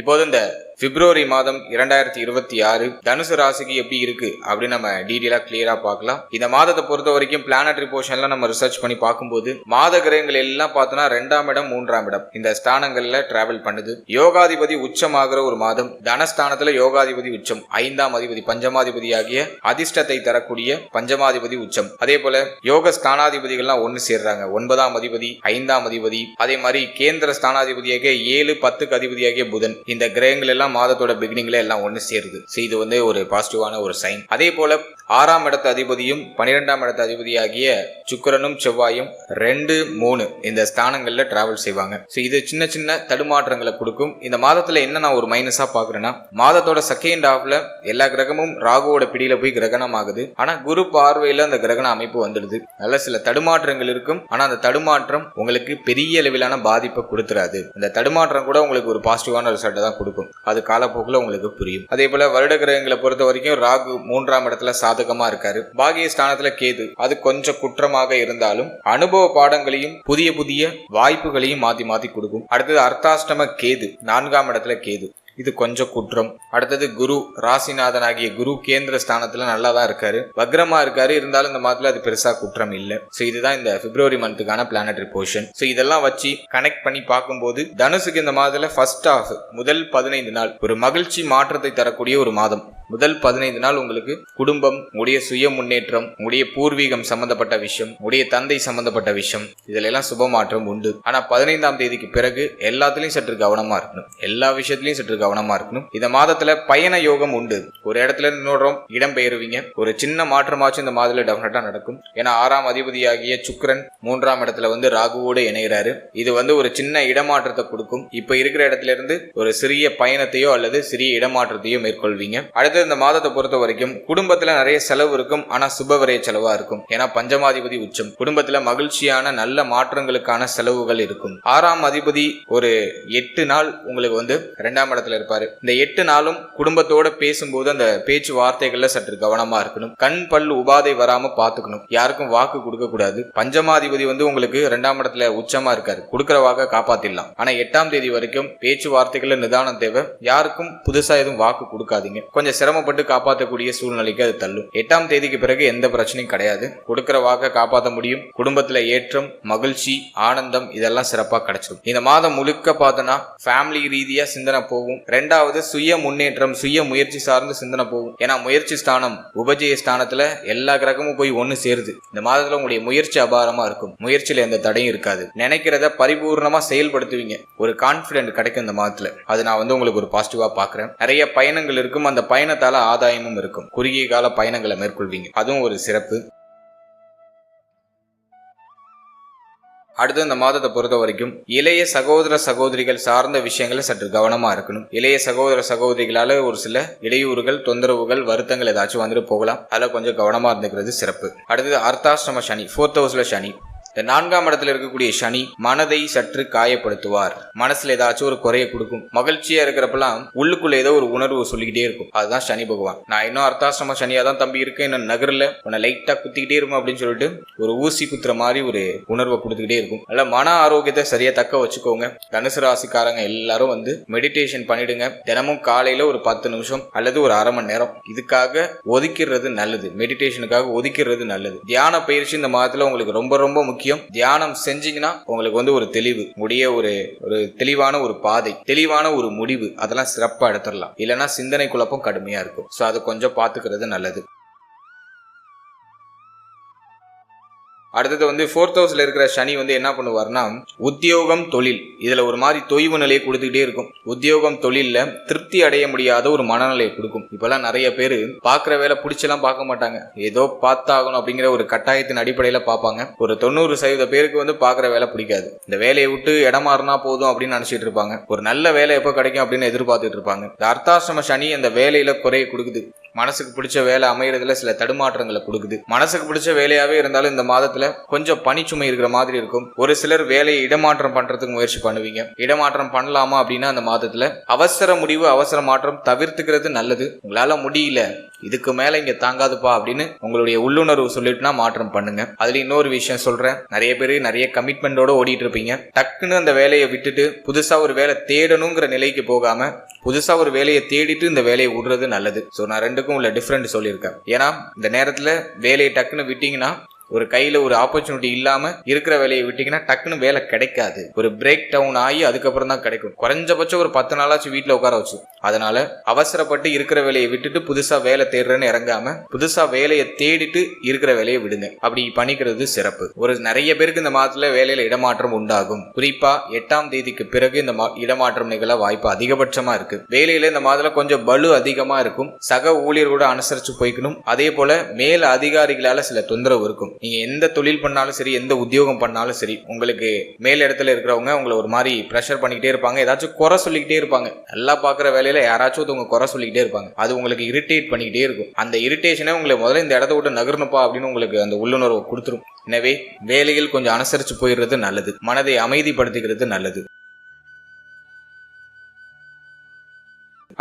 இப்போது இந்த பிப்ரவரி மாதம் 2026 தனுசு ராசிக்கு எப்படி இருக்கு அப்படின்னு நம்ம டீடைலா கிளியரா பார்க்கலாம். இந்த மாதத்தை பொறுத்த வரைக்கும் பிளானட்டரி போர்ஷன்ல நம்ம ரிசர்ச் பண்ணி பார்க்கும்போது மாத கிரகங்கள் எல்லாம் பார்த்தோம்னா 2ஆம் இடம் 3ஆம் இடம் இந்த ஸ்தானங்கள்ல டிராவல் பண்ணுது. யோகாதிபதி உச்சமாகிற ஒரு மாதம். தனஸ்தானத்துல யோகாதிபதி உச்சம். 5ஆம் அதிபதி பஞ்சமாதிபதியாகிய அதிர்ஷ்டத்தை தரக்கூடிய பஞ்சமாதிபதி உச்சம். அதே போல யோக ஸ்தானாதிபதிகள்லாம் ஒன்னு சேர்றாங்க. 9ஆம் அதிபதி 5ஆம் அதிபதி அதே மாதிரி கேந்திர ஸ்தானாதிபதியாகிய 7 10க்கு அதிபதியாகிய புதன் இந்த கிரகங்கள் எல்லாம் மாதத்தோட பிகினிங்ல எல்லாம் ஒன்னு சேருது. இது வந்து ஒரு பாசிட்டிவான ஒரு சைன். அதே போல 6ஆம் இடத்து அதிபதியும் 12ஆம் இடத்து அதிபதியாகிய சுக்கிரனும் செவ்வாயும் 2 3 இந்த ஸ்தானங்கள்ல டிராவல் செய்வாங்க. இது சின்ன சின்ன தடுமாற்றங்களை கொடுக்கும். இந்த மாதத்துல என்ன நான் ஒரு மைனஸா பாக்குறேன்னா மாதத்தோட செகண்ட் ஹாஃப்ல எல்லா கிரகமும் ராகுவோட பிடியில போய் கிரகணம் ஆகுது. ஆனா குரு பார்வையில அந்த கிரகண அமைப்பு வந்துடுது. நல்ல சில தடுமாற்றங்கள் இருக்கும். ஆனா அந்த தடுமாற்றம் உங்களுக்கு பெரிய அளவிலான பாதிப்பை கொடுத்துறாது. அந்த தடுமாற்றம் கூட உங்களுக்கு ஒரு பாசிட்டிவான ரிசல்ட் தான் கொடுக்கும். அது காலப்போக்கில் உங்களுக்கு புரியும். அதே போல வருட கிரகங்களை பொறுத்த வரைக்கும் ராகு 3ஆம் இடத்துல சாதகமா இருக்காரு. பாகிய ஸ்தானத்துல கேது அது கொஞ்சம் குற்றமாக இருந்தாலும் அனுபவ பாடங்களையும் புதிய புதிய வாய்ப்புகளையும் மாத்தி மாத்தி கொடுக்கும். அடுத்தது அர்த்தாஷ்டம கேது 4ஆம் இடத்துல கேது இது கொஞ்சம் குற்றம். அடுத்தது குரு ராசிநாதன் ஆகிய குரு கேந்திர ஸ்தானத்துல நல்லா தான் இருக்காரு. வக்ரமா இருக்காரு. இருந்தாலும் இந்த மாதத்துல அது பெருசா குற்றம் இல்ல. இதுதான் இந்த பிப்ரவரி மந்த்துக்கான பிளானட்டரி போர்ஷன். இதெல்லாம் வச்சு கனெக்ட் பண்ணி பார்க்கும்போது தனுசுக்கு இந்த மாதத்துல ஃபர்ஸ்ட் ஹாஃப் முதல் 15 நாள் ஒரு மகிழ்ச்சி மாற்றத்தை தரக்கூடிய ஒரு மாதம். முதல் 15 நாள் உங்களுக்கு குடும்பம், உடைய சுய முன்னேற்றம், உடைய பூர்வீகம் சம்பந்தப்பட்ட விஷயம், உடைய தந்தை சம்பந்தப்பட்ட விஷயம் இதுல எல்லாம் சுப மாற்றம் உண்டு. ஆனா 15ஆம் தேதிக்கு பிறகு எல்லாத்துலயும் சற்று கவனமா இருக்கணும். எல்லா விஷயத்திலையும் சற்று கவனமா இருக்கணும். இந்த மாதத்துல பயண யோகம் உண்டு. ஒரு இடத்துல இன்னொரு இடம் பெயருவீங்க. ஒரு சின்ன மாற்றமாச்சும் இந்த மாதத்துல டெஃபினட்டா நடக்கும். ஏன்னா 6ஆம் அதிபதியாகிய சுக்கிரன் 3ஆம் இடத்துல வந்து ராகுவோடு இணைகிறாரு. இது வந்து ஒரு சின்ன இடமாற்றத்தை கொடுக்கும். இப்ப இருக்கிற இடத்துல இருந்து ஒரு சிறிய பயணத்தையோ அல்லது சிறிய இடமாற்றத்தையோ மேற்கொள்வீங்க. அடுத்து இந்த மாதத்தை பொறுத்த வரைக்கும் குடும்பத்துல நிறைய செலவு இருக்கும். ஆனா சுபவரைய செலவா இருக்கும். ஏன்னா பஞ்சமாதிபதி உச்சம். குடும்பத்துல மகிழ்ச்சியான நல்ல மாற்றங்களுக்கான செலவுகள் இருக்கும். 6ஆம் அதிபதி ஒரு 8 நாள் உங்களுக்கு வந்து 2ஆம் இடத்துல இருப்பாரு. இந்த 8 நாளும் குடும்பத்தோட பேசும்போது அந்த பேச்சு வார்த்தைகள்ல சற்று கவனமா இருக்கணும். கண் பல் உபாதை வராம பாத்துக்கணும். யாருக்கும் வாக்கு கொடுக்க கூடாது. பஞ்சமாதிபதி வந்து உங்களுக்கு 2ஆம் இடத்துல உச்சமா இருக்காரு. கொடுக்கிற வாக்க காப்பாத்திடலாம். ஆனா 8ஆம் தேதி வரைக்கும் பேச்சு வார்த்தைகள்ல நிதானம் தேவை. யாருக்கும் புதுசா எதுவும் வாக்கு கொடுக்காதீங்க. கொஞ்சம் சிரமப்பட்டு காப்பாற்றக்கூடிய சூழ்நிலைக்கு அது தள்ளும். 8ஆம் தேதிக்கு பிறகு எந்த பிரச்சனையும் கிடையாது. கொடுக்கிற வாக்க காப்பாற்ற முடியும். குடும்பத்துல ஏற்றம், மகிழ்ச்சி, ஆனந்தம் இதெல்லாம் சிறப்பா கிடைச்சிடும். இந்த மாதம் முழுக்க பார்த்தோன்னா ஃபேமிலி ரீதியா சிந்தனை போகும். 2வது சுய முன்னேற்றம், சுய முயற்சி சார்ந்து சிந்தனை போகும். ஏன்னா முயற்சி ஸ்தானம் உபஜய ஸ்தானத்துல எல்லா கிரகமும் போய் ஒன்னு சேருது. இந்த மாதத்துல உங்களுடைய முயற்சி அபாரமா இருக்கும். முயற்சியில எந்த தடையும் இருக்காது. நினைக்கிறத பரிபூர்ணமா செயல்படுத்துவீங்க. ஒரு கான்பிடென்ட் கிடைக்கும் இந்த மாதத்துல. அது நான் வந்து உங்களுக்கு ஒரு பாசிட்டிவா பாக்குறேன். நிறைய பயணங்கள் இருக்கும். அந்த பயணத்தால ஆதாயமும் இருக்கும். குறுகிய கால பயணங்களை மேற்கொள்வீங்க. அதுவும் ஒரு சிறப்பு. அடுத்து இந்த மாதத்தை பொறுத்த வரைக்கும் இளைய சகோதர சகோதரிகள் சார்ந்த விஷயங்களை சற்று கவனமா இருக்கணும். இளைய சகோதர சகோதரிகளால ஒரு சில இடையூறுகள், தொந்தரவுகள், வருத்தங்கள் ஏதாச்சும் வந்துட்டு போகலாம். அதில் கொஞ்சம் கவனமா இருந்துக்கிறது சிறப்பு. அடுத்தது அர்த்தாஷ்டம சனி 4th ஹவுஸ்ல சனி. இந்த 4ஆம் இடத்துல இருக்கக்கூடிய சனி மனதை சற்று காயப்படுத்துவார். மனசுல ஏதாச்சும் ஒரு குறைய கொடுக்கும். மகிழ்ச்சியா இருக்கிறப்பெல்லாம் உள்ளுக்குள்ள ஏதோ ஒரு உணர்வு சொல்லிக்கிட்டே இருக்கும். அதுதான் சனி பகவான். நான் இன்னும் அர்த்தாசிரம சனியா தான் தம்பி இருக்கேன், இன்னும் நகரில் உன்னை லைட்டா குத்திக்கிட்டே இருக்கும் அப்படின்னு சொல்லிட்டு ஒரு ஊசி குத்துற மாதிரி ஒரு உணர்வை கொடுத்துக்கிட்டே இருக்கும். அதனால மன ஆரோக்கியத்தை சரியா தக்க வச்சுக்கோங்க. தனுசு ராசிக்காரங்க எல்லாரும் வந்து மெடிடேஷன் பண்ணிடுங்க. தினமும் காலையில ஒரு 10 நிமிஷம் அல்லது ஒரு அரை மணி நேரம் இதுக்காக ஒதுக்கிறது நல்லது. மெடிடேஷனுக்காக ஒதுக்கிறது நல்லது. தியான பயிற்சி இந்த மாதத்துல உங்களுக்கு ரொம்ப ரொம்ப முக்கியம். தியானம் செஞ்சீங்கன்னா உங்களுக்கு வந்து ஒரு தெளிவு, உடைய ஒரு தெளிவான ஒரு பாதை, தெளிவான ஒரு முடிவு அதெல்லாம் சிறப்பா எடுத்துடலாம். இல்லைன்னா சிந்தனை குழப்பம் கடுமையா இருக்கும். சோ அதை கொஞ்சம் பாத்துக்கிறது நல்லது. அடுத்தது வந்து 4th ஹவுஸ்ல இருக்கிற சனி வந்து என்ன பண்ணுவார்னா உத்தியோகம், தொழில் இதுல ஒரு மாதிரி தொய்வு நிலையை கொடுத்துக்கிட்டே இருக்கும். உத்தியோகம், தொழில்ல திருப்தி அடைய முடியாத ஒரு மனநிலையை கொடுக்கும். இப்பெல்லாம் நிறைய பேரு பாக்குற வேலை பிடிச்செல்லாம் பார்க்க மாட்டாங்க. ஏதோ பார்த்தாகணும் அப்படிங்கிற ஒரு கட்டாயத்தின் அடிப்படையில பார்ப்பாங்க. ஒரு 90% பேருக்கு வந்து பாக்குற வேலை பிடிக்காது. இந்த வேலையை விட்டு இடமாறினா போதும் அப்படின்னு நினைச்சிட்டு இருப்பாங்க. ஒரு நல்ல வேலை எப்போ கிடைக்கும் அப்படின்னு எதிர்பார்த்துட்டு இருப்பாங்க. இந்த அர்த்தாசிரம சனி அந்த வேலையில குறைய கொடுக்குது. மனசுக்கு பிடிச்ச வேலை அமையறதுல சில தடுமாற்றங்களை கொடுக்குது. மனசுக்கு பிடிச்ச வேலையாவே இருந்தாலும் இந்த மாதத்துல கொஞ்சம் பணிச்சுமை இருக்கிற மாதிரி இருக்கும். ஒரு சிலர் வேலையை இடமாற்றம் பண்றதுக்கு முயற்சி பண்ணுவீங்க. இடமாற்றம் பண்ணலாமா அப்படின்னா அந்த மாதத்துல அவசர முடிவு அவசர மாற்றம் தவிர்த்துக்கிறது நல்லது. உங்களால முடியல, இதுக்கு மேல இங்க தாங்காதுப்பா அப்படின்னு உங்களுடைய உள்ளுணர்வு சொல்லிட்டுனா மாற்றம் பண்ணுங்க. அதுல இன்னொரு விஷயம் சொல்றேன், நிறைய பேரு நிறைய கமிட்மெண்டோட ஓடிட்டு இருப்பீங்க. டக்குன்னு அந்த வேலையை விட்டுட்டு புதுசா ஒரு வேலை தேடணுங்கிற நிலைக்கு போகாம புதுசா ஒரு வேலையை தேடிட்டு இந்த வேலையை விடுறது நல்லது. ஸோ நான் ரெண்டுக்கும் உள்ள டிஃபரெண்ட் சொல்லியிருக்கேன். ஏன்னா இந்த நேரத்துல வேலையை டக்குன்னு விட்டீங்கன்னா ஒரு கையில ஒரு ஆப்பர்ச்சுனிட்டி இல்லாம இருக்கிற வேலையை விட்டீங்கன்னா டக்குன்னு வேலை கிடைக்காது. ஒரு பிரேக் டவுன் ஆகி அதுக்கப்புறம் தான் கிடைக்கும். குறைஞ்சபட்சம் ஒரு 10 நாளாச்சும் வீட்டுல உட்கார வச்சு. அதனால அவசரப்பட்டு இருக்கிற வேலையை விட்டுட்டு புதுசா வேலை தேடுறேன்னு இறங்காம புதுசா வேலையை தேடிட்டு இருக்கிற வேலையை விடுங்க. அப்படி பண்ணிக்கிறது சிறப்பு. ஒரு நிறைய பேருக்கு இந்த மாதத்துல வேலையில இடமாற்றம் உண்டாகும். குறிப்பா 8ஆம் தேதிக்கு பிறகு இந்த இடமாற்றம் நிகழ வாய்ப்பு அதிகபட்சமா இருக்கு. வேலையில இந்த மாதத்துல கொஞ்சம் பலு அதிகமா இருக்கும். சக ஊழியர்களோட அனுசரிச்சு போய்க்கணும். அதே போல மேல அதிகாரிகளால சில தொந்தரவு இருக்கும். நீங்க எந்த தொழில் பண்ணாலும் சரி, எந்த உத்தியோகம் பண்ணாலும் சரி, உங்களுக்கு மேல் இடத்துல இருக்கிறவங்க உங்களை ஒரு மாதிரி ப்ரெஷர் பண்ணிக்கிட்டே இருப்பாங்க. ஏதாச்சும் குறை சொல்லிக்கிட்டே இருப்பாங்க. நல்லா பாக்குற வேலையில யாராச்சும் ஒருத்தவங்க குறை சொல்லிக்கிட்டே இருப்பாங்க. அது உங்களுக்கு இரிட்டேட் பண்ணிக்கிட்டே இருக்கும். அந்த இரிட்டேஷனே உங்களை முதல்ல இந்த இடத்த விட்டு நகரணுப்பா அப்படின்னு உங்களுக்கு அந்த உள்ளுணர்வை கொடுத்துரும். எனவே வேலையில் கொஞ்சம் அனுசரிச்சு போயிடுறது நல்லது. மனதை அமைதிப்படுத்திக்கிறது நல்லது.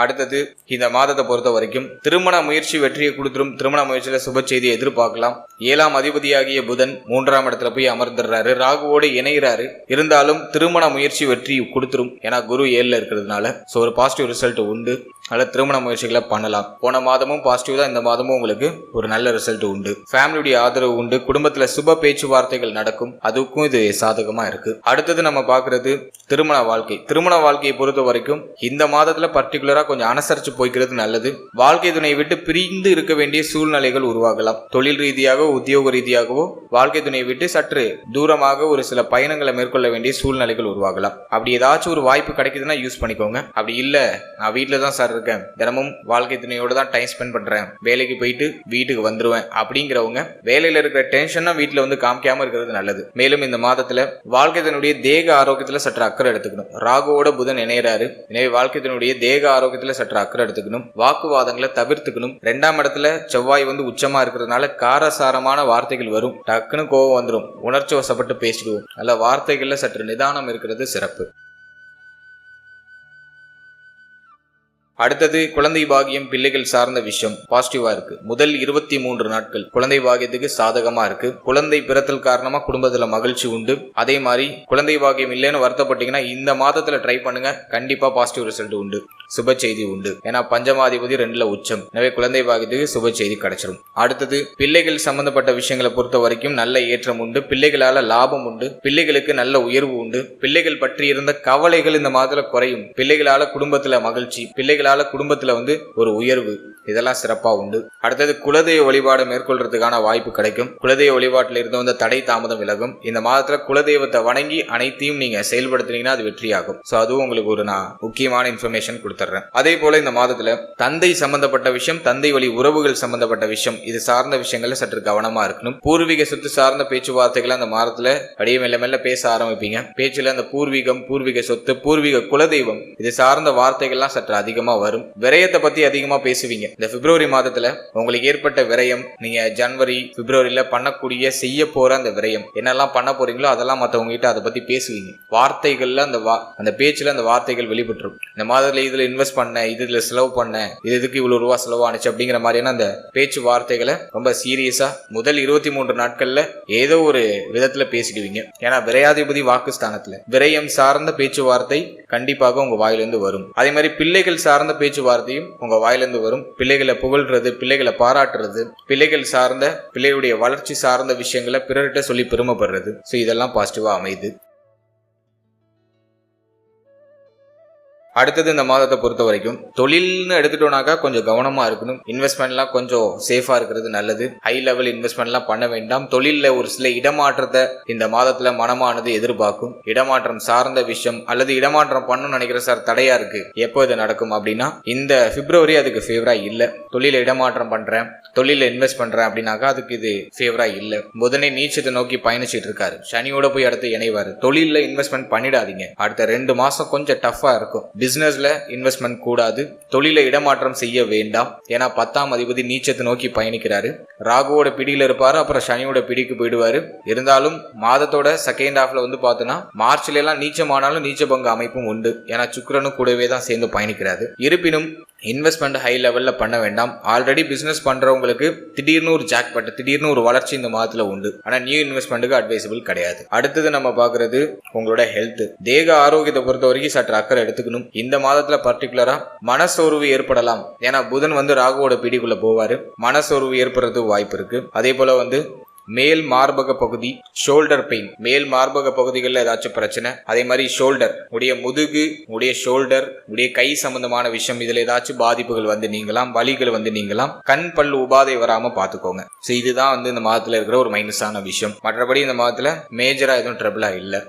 அடுத்தது இந்த மாதத்தை பொறுத்த வரைக்கும் திருமண முயற்சி வெற்றியை கொடுத்துரும். திருமண முயற்சியில சுப செய்தியை எதிர்பார்க்கலாம். 7ஆம் அதிபதியாகிய புதன் 3ஆம் இடத்துல போய் அமர்ந்துடுறாரு. ராகுவோடு இணைகிறாரு. இருந்தாலும் திருமண முயற்சி வெற்றி கொடுத்துரும். ஏன்னா குரு 7ல இருக்கிறதுனால ஒரு பாசிட்டிவ் ரிசல்ட் உண்டு. அதில் திருமண முயற்சிகளை பண்ணலாம். போன மாதமும் பாசிட்டிவ் தான், இந்த மாதமும் உங்களுக்கு ஒரு நல்ல ரிசல்ட் உண்டு. ஃபேமிலியுடைய ஆதரவு உண்டு. குடும்பத்துல சுப பேச்சுவார்த்தைகள் நடக்கும். அதுக்கும் இது சாதகமா இருக்கு. அடுத்தது நம்ம பாக்குறது திருமண வாழ்க்கை. திருமண வாழ்க்கையை பொறுத்த வரைக்கும் இந்த மாதத்துல பர்டிகுலரா கொஞ்சம் அனுசரிச்சு போய்க்கிறது நல்லது. வாழ்க்கை துணையை விட்டு பிரிந்து இருக்க வேண்டிய சூழ்நிலைகள் உருவாகலாம். தொழில் ரீதியாகவோ உத்தியோக ரீதியாகவோ வாழ்க்கை துணையை விட்டு சற்று தூரமாக ஒரு சில பயணங்களை மேற்கொள்ள வேண்டிய சூழ்நிலைகள் உருவாகலாம். அப்படி ஏதாச்சும் ஒரு வாய்ப்பு கிடைக்குதுன்னா யூஸ் பண்ணிக்கோங்க. அப்படி இல்ல நான் வீட்டுல தான் சார் இருக்கேன், தினமும் வாழ்க்கை துணையோட தான் டைம் ஸ்பெண்ட் பண்றேன், வேலைக்கு போயிட்டு வீட்டுக்கு வந்துருவேன் அப்படிங்கிறவங்க வேலையில இருக்கிற டென்ஷனா வீட்டுல வந்து காமிக்காம இருக்கிறது நல்லது. மேலும் இந்த மாதத்துல வாழ்க்கை தன்னுடைய தேக ஆரோக்கியத்துல சற்று அக்கறை எடுத்துக்கணும். ராகுவோட புதன் இணையறாரு. எனவே வாழ்க்கை தன்னுடைய தேக ஆரோக்கியத்துல சற்று அக்கறை எடுத்துக்கணும். வாக்குவாதங்களை தவிர்த்துக்கணும். 2ஆம் இடத்துல செவ்வாய் வந்து உச்சமா இருக்கிறதுனால காரசாரமான வார்த்தைகள் வரும். டக்குன்னு கோவம் வந்துடும். உணர்ச்சி வசப்பட்டு பேசிடுவோம். அல்ல வார்த்தைகள்ல சற்று நிதானம் இருக்கிறது சிறப்பு. அடுத்தது குழந்தை பாகியம், பிள்ளைகள் சார்ந்த விஷயம் பாசிட்டிவா இருக்கு. முதல் 23 நாட்கள் குழந்தை பாகியத்துக்கு சாதகமா இருக்கு. குழந்தை பிறத்தல் காரணமா குடும்பத்துல மகிழ்ச்சி உண்டு. அதே மாதிரி குழந்தை பாகியம் இல்லைன்னு வருத்தப்பட்டீங்கன்னா இந்த மாதத்துல ட்ரை பண்ணுங்க. கண்டிப்பா பாசிட்டிவ் ரிசல்ட் உண்டு. சுப செய்தி உண்டு. ஏன்னா பஞ்சமாதிபதி 2ல உச்சம். எனவே குழந்தை பாகியத்துக்கு சுப செய்தி கிடைச்சிடும். அடுத்தது பிள்ளைகள் சம்பந்தப்பட்ட விஷயங்களை பொறுத்த வரைக்கும் நல்ல ஏற்றம் உண்டு. பிள்ளைகளால லாபம் உண்டு. பிள்ளைகளுக்கு நல்ல உயர்வு உண்டு. பிள்ளைகள் பற்றி இருந்த கவலைகள் இந்த மாதத்துல குறையும். பிள்ளைகளால குடும்பத்துல மகிழ்ச்சி, பிள்ளைகளால குடும்பத்துல வந்து ஒரு உயர்வு, இதெல்லாம் சிறப்பா உண்டு. அடுத்தது குலதெய்வ வழிபாடு மேற்கொள்றதுக்கான வாய்ப்பு கிடைக்கும். குலதெய்வ வழிபாட்டில் இருந்து வந்த தடை தாமதம் விலகும். இந்த மாதத்துல குலதெய்வத்தை வணங்கி அனைத்தையும் நீங்க செயல்படுத்தினீங்கன்னா அது வெற்றியாகும். சோ அதுவும் உங்களுக்கு ஒரு நான் முக்கியமான இன்ஃபர்மேஷன் கொடுத்துறேன். அதே போல இந்த மாதத்துல தந்தை சம்பந்தப்பட்ட விஷயம், தந்தை வழி உறவுகள் சம்பந்தப்பட்ட விஷயம், இது சார்ந்த விஷயங்கள்ல சற்று கவனமா இருக்கணும். பூர்வீக சொத்து சார்ந்த பேச்சுவார்த்தைகளை அந்த மாதத்துல அப்படியே மெல்ல மெல்ல பேச ஆரம்பிப்பீங்க. பேச்சுல அந்த பூர்வீகம், பூர்வீக சொத்து, பூர்வீக குலதெய்வம் இது சார்ந்த வார்த்தைகள்லாம் சற்று அதிகமா வரும். விரயத்தை பத்தி அதிகமா பேசுவீங்க. இந்த பிப்ரவரி மாதத்துல உங்களுக்கு ஏற்பட்ட விரயம், நீங்க ஜனவரி பிப்ரவரியில பண்ணக்கூடிய செய்ய போற அந்த விரயம் என்னெல்லாம் பண்ண போறீங்களோ அதெல்லாம் மத்தவங்க கிட்ட அதை பத்தி பேசுவீங்க. வார்த்தைகள்ல அந்த பேச்சுல அந்த வார்த்தைகள் வெளிப்பட்டுரும். இந்த மாதத்துல இதுல இன்வெஸ்ட் பண்ண, இதுல செலவு பண்ண, இதுக்கு இவ்வளவு ரூபா செலவானுச்சு அப்படிங்கிற மாதிரியான அந்த பேச்சு வார்த்தைகளை ரொம்ப சீரியஸா முதல் 23 நாட்கள்ல ஏதோ ஒரு விதத்துல பேசிடுவீங்க. ஏன்னா விரையாதிபதி வாக்குஸ்தானத்துல விரயம் சார்ந்த பேச்சுவார்த்தை கண்டிப்பாக உங்க வாயிலிருந்து வரும். அதே மாதிரி பிள்ளைகள் சார்ந்த பேச்சுவார்த்தையும் உங்க வாயிலிருந்து வரும். பிள்ளைகளை புகழ்றது, பிள்ளைகளை பாராட்டுறது, பிள்ளைகள் சார்ந்த பிள்ளைகளுடைய வளர்ச்சி சார்ந்த விஷயங்களை பிறர்கிட்ட சொல்லி பெருமைப்படுறது, இதெல்லாம் பாசிட்டிவா அமையுது. அடுத்தது இந்த மாதத்தை பொறுத்த வரைக்கும் தொழில்னு எடுத்துட்டோம்னாக்கா கொஞ்சம் கவனமா இருக்கணும். இன்வெஸ்ட்மெண்ட்லாம் கொஞ்சம் சேஃபா இருக்கிறது நல்லது. ஹை லெவல் இன்வெஸ்ட்மெண்ட்லாம் பண்ண வேண்டாம். தொழில்ல ஒரு சில இடமாற்றத்தை இந்த மாதத்துல மனமானது எதிர்பார்க்கும். இடமாற்றம் சார்ந்த விஷயம் அல்லது இடமாற்றம் பண்ணணும்னு நினைக்கிற சார் தடையா இருக்கு, எப்போ இது நடக்கும் அப்படின்னா இந்த பிப்ரவரி அதுக்கு ஃபேவரா இல்ல. தொழில இடமாற்றம் பண்றேன், தொழில இன்வெஸ்ட் பண்றேன் அப்படின்னாக்கா அதுக்கு இது ஃபேவரா இல்ல. புதனை நீச்சத்தை நோக்கி பயணிச்சிட்டு இருக்காரு. சனியோட போய் அடுத்து இணைவாரு. தொழில இன்வெஸ்ட்மெண்ட் பண்ணிடாதீங்க. அடுத்த 2 மாசம் கொஞ்சம் டஃபா இருக்கும். பிசினஸ்ல இன்வெஸ்ட்மெண்ட் கூடாது. தொழில இடமாற்றம் செய்ய வேண்டாம். ஏன்னா 10ஆம் அதிபதி நீச்சத்தை நோக்கி பயணிக்கிறாரு. ராகுவோட பிடியில இருப்பாரு, அப்புறம் சனியோட பிடிக்கு போயிடுவாரு. இருந்தாலும் மாதத்தோட செகண்ட் ஹாஃப்ல வந்து பார்த்தோன்னா மார்ச்ல எல்லாம் நீச்சமானாலும் நீச்ச பங்க அமைப்பும் உண்டு. ஏன்னா சுக்கிரனும் கூடவே தான் சேர்ந்து பயணிக்கிறாரு. இருப்பினும் இன்வெஸ்ட்மெண்ட் ஹை லெவல்ல பண்ண வேண்டாம். ஆல்ரெடி பிசினஸ் பண்றவங்களுக்கு திடீர்னு ஒரு ஜாக்பாட், திடீர்னு ஒரு வளர்ச்சி இந்த மாதத்துல உண்டு. ஆனா நியூ இன்வெஸ்ட்மெண்ட்டுக்கு அட்வைசபிள் கிடையாது. அடுத்தது நம்ம பாக்குறது உங்களோட ஹெல்த். தேக ஆரோக்கியத்தை பொறுத்த வரைக்கும் சற்று அக்கறை எடுத்துக்கணும். இந்த மாதத்துல பர்டிகுலரா மனசோர்வு ஏற்படலாம். ஏன்னா புதன் வந்து ராகுவோட பிடிக்குள்ள போவாரு. மனசோர்வு ஏற்படுறதுக்கு வாய்ப்பு இருக்கு. அதே போல வந்து மேல் மார்பக பகுதி, ஷோல்டர் பெயின், மேல் மார்பக பகுதிகளில் ஏதாச்சும் பிரச்சனை, அதே மாதிரி ஷோல்டர், உடைய முதுகு, உடைய ஷோல்டர், உடைய கை சம்பந்தமான விஷயம், இதுல ஏதாச்சும் பாதிப்புகள் வந்து நீங்களாம், வலிகள் வந்து நீங்களாம். கண் பல் உபாதை வராம பாத்துக்கோங்க. இதுதான் வந்து இந்த மாதத்துல இருக்கிற ஒரு மைனஸான விஷயம். மற்றபடி இந்த மாதத்துல மேஜரா எதுவும் ட்ரபிளா இல்லை.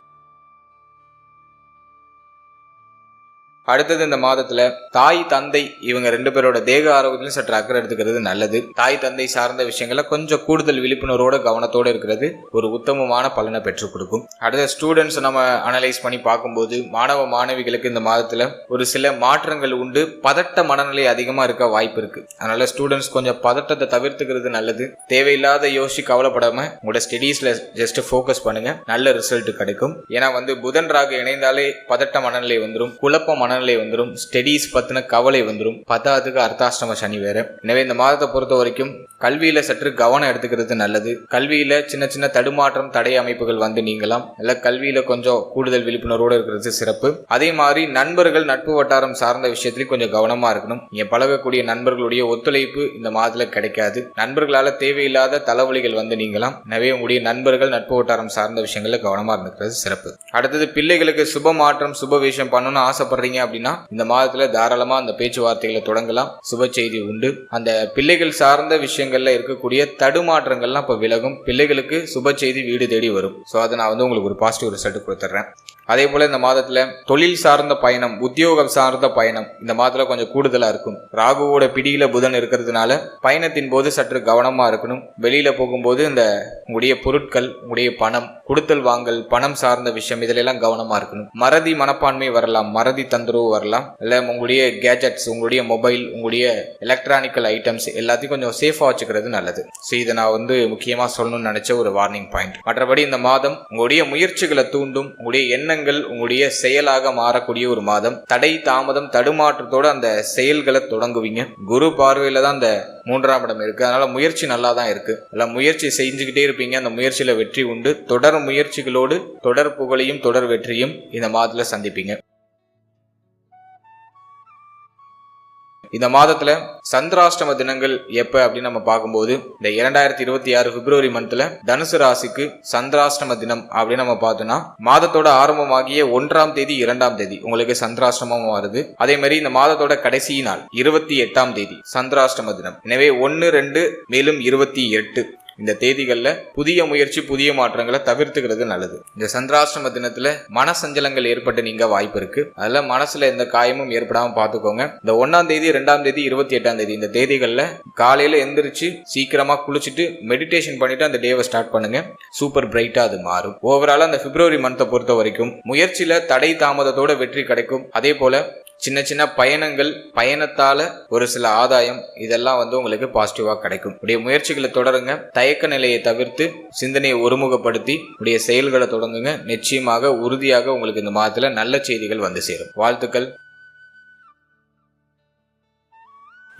அடுத்தது இந்த மாதத்துல தாய் தந்தை இவங்க 2 பேரோட தேக ஆரோக்கியத்திலும் சற்று அக்கறை எடுத்துக்கிறது நல்லது. தாய் தந்தை சார்ந்த விஷயங்கள கொஞ்சம் கூடுதல் விழிப்புணர்வோட கவனத்தோட இருக்கிறது ஒரு உத்தமமான பலனை பெற்றுக் கொடுக்கும். அடுத்த ஸ்டூடெண்ட்ஸ் நம்ம அனலைஸ் பண்ணி பார்க்கும்போது மாணவ மாணவிகளுக்கு இந்த மாதத்துல ஒரு சில மாற்றங்கள் உண்டு. பதட்ட மனநிலை அதிகமா இருக்க வாய்ப்பு இருக்கு. அதனால ஸ்டூடெண்ட்ஸ் கொஞ்சம் பதட்டத்தை தவிர்த்துக்கிறது நல்லது. தேவையில்லாத யோசிச்சு கவலைப்படாம உங்களோட ஸ்டடீஸ்ல ஜஸ்ட் ஃபோக்கஸ் பண்ணுங்க, நல்ல ரிசல்ட் கிடைக்கும். ஏன்னா வந்து புதன் ராகு இணைந்தாலே பதட்ட மனநிலை வந்துடும், குழப்ப மனநிலை வந்துடும், ஸ்டடீஸ் பத்தின கவலை வந்துடும். 10ஆவதுக்கு அர்த்தாஷ்டம சனி வேற. எனவே இந்த மாதத்தை பொறுத்த வரைக்கும் கல்வியில சற்று கவனம் எடுத்துக்கிறது நல்லது. கல்வியில சின்ன சின்ன தடுமாற்றம், தடை அமைப்புகள் வந்து நீங்களாம். இல்ல கல்வியில கொஞ்சம் கூடுதல் விழிப்புணர்வோடு இருக்கிறது சிறப்பு. அதே மாதிரி நண்பர்கள், நட்பு வட்டாரம் சார்ந்த விஷயத்திலும் கொஞ்சம் கவனமா இருக்கணும். இங்க பழகக்கூடிய நண்பர்களுடைய ஒத்துழைப்பு இந்த மாதத்துல கிடைக்காது. நண்பர்களால தேவையில்லாத தலைவலிகள் வந்து நீங்களாம். எனவே உங்களுடைய நண்பர்கள், நட்பு வட்டாரம் சார்ந்த விஷயங்கள்ல கவனமா இருந்துக்கிறது சிறப்பு. அடுத்தது பிள்ளைகளுக்கு சுப மாற்றம், சுப விஷயம் பண்ணணும்னு ஆசைப்படுறீங்க அப்படின்னா இந்த மாதத்துல தாராளமா அந்த பேச்சுவார்த்தைகளை தொடங்கலாம். சுப செய்தி உண்டு. அந்த பிள்ளைகள் சார்ந்த விஷயங்கள்ல இருக்கக்கூடிய தடுமாற்றங்கள்லாம் இப்ப விலகும். பிள்ளைகளுக்கு சுப செய்தி வீடு தேடி வரும். சோ அதை நான் வந்து உங்களுக்கு ஒரு பாசிட்டிவ் ரிசல்ட் கொடுத்துறேன். அதே போல இந்த மாதத்துல தொழில் சார்ந்த பயணம், உத்தியோகம் சார்ந்த பயணம் இந்த மாதத்துல கொஞ்சம் கூடுதலா இருக்கும். ராகுவோட பிடியில புதன் இருக்கிறதுனால பயணத்தின் போது சற்று கவனமா இருக்கணும். வெளியில போகும்போது இந்த உங்களுடைய பொருட்கள், உங்களுடைய பணம், கொடுத்தல் வாங்கல், பணம் சார்ந்த விஷயம் இதுல எல்லாம் கவனமா இருக்கணும். மறதி மனப்பான்மை வரலாம், மறதி தந்துரவு வரலாம். இல்ல உங்களுடைய கேஜெட்ஸ், உங்களுடைய மொபைல், உங்களுடைய எலக்ட்ரானிக்கல் ஐட்டம்ஸ் எல்லாத்தையும் கொஞ்சம் சேஃபா வச்சுக்கிறது நல்லது. இதை நான் வந்து முக்கியமா சொல்லணும்னு நினைச்ச ஒரு வார்னிங் பாயிண்ட். மற்றபடி இந்த மாதம் உங்களுடைய முயற்சிகளை தூண்டும், உங்களுடைய எண்ணங்கள் உங்களுடைய செயலாக மாறக்கூடிய ஒரு மாதம். தடை தாமதம் தடுமாற்றத்தோட அந்த செயல்களை தொடங்குவீங்க. குரு பார்வையில தான் அந்த 3ஆம் இடம் இருக்கு. அதனால முயற்சி நல்லா தான் இருக்கு. முயற்சி செஞ்சுக்கிட்டே இருப்பீங்க. அந்த முயற்சியில வெற்றி உண்டு. தொடர் முயற்சிகளோடு தொடர் புகழையும் தொடர் வெற்றியும் இந்த மாதத்துல சந்திப்பீங்க. இந்த மாதத்துல சந்திராஷ்டம தினங்கள் எப்ப அப்படின்னு நம்ம பார்க்கும்போது இந்த 2026 பிப்ரவரி மந்த்ல தனுசு ராசிக்கு சந்திராஷ்டம தினம் அப்படின்னு நம்ம பார்த்தோம்னா மாதத்தோட ஆரம்பமாகிய 1ஆம் தேதி 2ஆம் தேதி உங்களுக்கு சந்திராஷ்டமம் வருது. அதே மாதிரி இந்த மாதத்தோட கடைசி நாள் 28ஆம் தேதி சந்திராஷ்டம தினம். எனவே 1, 2 மேலும் 28 இந்த தேதிகள்ல புதிய முயற்சி, புதிய மாற்றங்களை தவிர்த்துக்கிறது நல்லது. இந்த சந்திராஷ்டம தினத்துல மனசஞ்சலங்கள் ஏற்பட்டு நீங்க வாய்ப்பு இருக்கு. அதுல மனசுல எந்த காயமும் ஏற்படாம பாத்துக்கோங்க. இந்த 1ஆம் தேதி, 2ஆம் தேதி, 28ஆம் தேதி இந்த தேதிகள்ல காலையில எந்திரிச்சு சீக்கிரமா குளிச்சுட்டு மெடிடேஷன் பண்ணிட்டு அந்த டேவை ஸ்டார்ட் பண்ணுங்க. சூப்பர் பிரைட்டா அது மாறும். ஓவராலா அந்த பிப்ரவரி மந்த்தை பொறுத்த வரைக்கும் முயற்சியில தடை தாமதத்தோட வெற்றி கிடைக்கும். அதே போல சின்ன சின்ன பயணங்கள், பயணத்தால ஒரு சில ஆதாயம், இதெல்லாம் வந்து உங்களுக்கு பாசிட்டிவா கிடைக்கும். உடைய முயற்சிகளை தொடருங்க. தயக்க நிலையை தவிர்த்து சிந்தனையை ஒருமுகப்படுத்தி உடைய செயல்களை தொடங்குங்க. நிச்சயமாக உறுதியாக உங்களுக்கு இந்த மாதத்துல நல்ல செய்திகள் வந்து சேரும். வாழ்த்துக்கள்.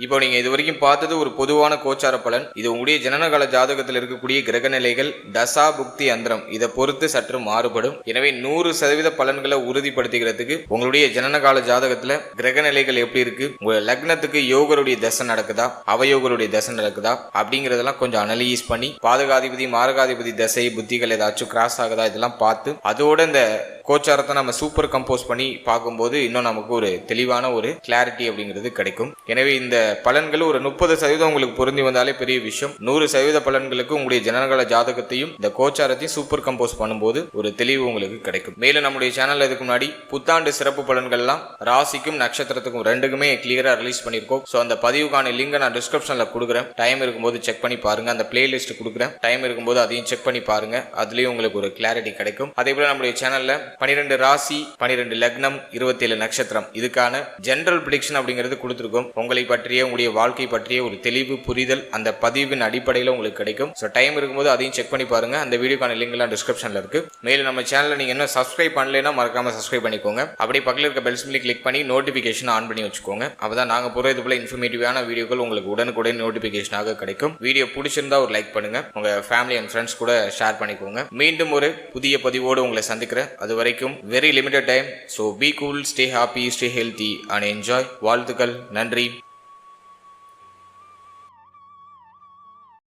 இப்போ நீங்க இது வரைக்கும் பார்த்தது ஒரு பொதுவான கோச்சார பலன். இது உங்களுடைய ஜனனகால ஜாதகத்தில் இருக்கக்கூடிய கிரக நிலைகள், தசா புக்தி அந்தரம் இதை பொறுத்து சற்று மாறுபடும். எனவே 100% பலன்களை உறுதிப்படுத்திக்கிறதுக்கு உங்களுடைய ஜனனகால ஜாதகத்துல கிரக நிலைகள் எப்படி இருக்கு, உங்க லக்னத்துக்கு யோகருடைய தசை நடக்குதா, அவயோகருடைய தசை நடக்குதா அப்படிங்கறதெல்லாம் கொஞ்சம் அனலைஸ் பண்ணி பாதகாதிபதி, மாரகாதிபதி தசை புத்திகள் ஏதாச்சும் கிராஸ் ஆகுதா இதெல்லாம் பார்த்து அதோட இந்த கோச்சாரத்தை நம்ம சூப்பர் கம்போஸ் பண்ணி பார்க்கும்போது இன்னும் நமக்கு ஒரு தெளிவான ஒரு கிளாரிட்டி அப்படிங்கிறது கிடைக்கும். எனவே இந்த பலன்கள் ஒரு 30% உங்களுக்கு பொருந்தி வந்தாலே பெரிய விஷயம். 100% பலன்களுக்கு உங்களுடைய ஜனனகால ஜாதகத்தையும் இந்த கோச்சாரத்தையும் சூப்பர் கம்போஸ் பண்ணும்போது ஒரு தெளிவு உங்களுக்கு கிடைக்கும். மேலும் நம்முடைய சேனல்ல இதுக்கு முன்னாடி புத்தாண்டு சிறப்பு பலன்கள்லாம் ராசிக்கும் நட்சத்திரத்துக்கும் ரெண்டுக்குமே கிளியரா ரிலீஸ் பண்ணிருக்கோம். ஸோ அந்த பதிவுக்கான லிங்க் நான் டிஸ்கிரிப்ஷன்ல கொடுக்குறேன். டைம் இருக்கும்போது செக் பண்ணி பாருங்க. அந்த பிளேலிஸ்ட் கொடுக்குறேன். டைம் இருக்கும்போது அதையும் செக் பண்ணி பாருங்க. அதுலயும் உங்களுக்கு ஒரு கிளாரிட்டி கிடைக்கும். அதே போல நம்முடைய சேனல்ல 12 ராசி, 12 லக்னம், 27 நட்சத்திரம் இதுக்கான ஜெனரல் ப்ரெடிக்ஷன் அப்படிங்கிறது கொடுத்துருக்கோம். உங்களை பற்றிய உங்களுடைய வாழ்க்கை பற்றிய ஒரு தெளிவு புரிதல் அந்த பதிவின் அடிப்படையில் உங்களுக்கு கிடைக்கும். ஸோ டைம் இருக்கும்போது அதையும் செக் பண்ணி பாருங்க. அந்த வீடியோக்கான லிங்க் எல்லாம் டிஸ்கிரிப்ஷன்ல இருக்கு. மேலும் நம்ம சேனலை நீங்க என்ன சப்ஸ்கிரைப் பண்ணலைன்னா மறக்காம சப்ஸ்கிரைப் பண்ணிக்கோங்க. அப்படியே பக்கத்தில் இருக்க பெல் சிம்பிளை கிளிக் பண்ணி நோட்டிபிகேஷன் ஆன் பண்ணி வச்சுக்கோங்க. அப்பதான் நாங்க போற இது போல இன்ஃபர்மேட்டிவான வீடியோக்கள் உங்களுக்கு உடனுக்குடன் நோட்டிபிகேஷனாக கிடைக்கும். வீடியோ பிடிச்சிருந்தா ஒரு லைக் பண்ணுங்க. உங்க ஃபேமிலி அண்ட் ஃப்ரெண்ட்ஸ் கூட ஷேர் பண்ணிக்கோங்க. மீண்டும் ஒரு புதிய பதிவோடு உங்களை சந்திக்கிறேன். அது வரைக்கும் very limited time. So be cool, stay happy, stay healthy and enjoy. வாழ்த்துக்கள். நன்றி.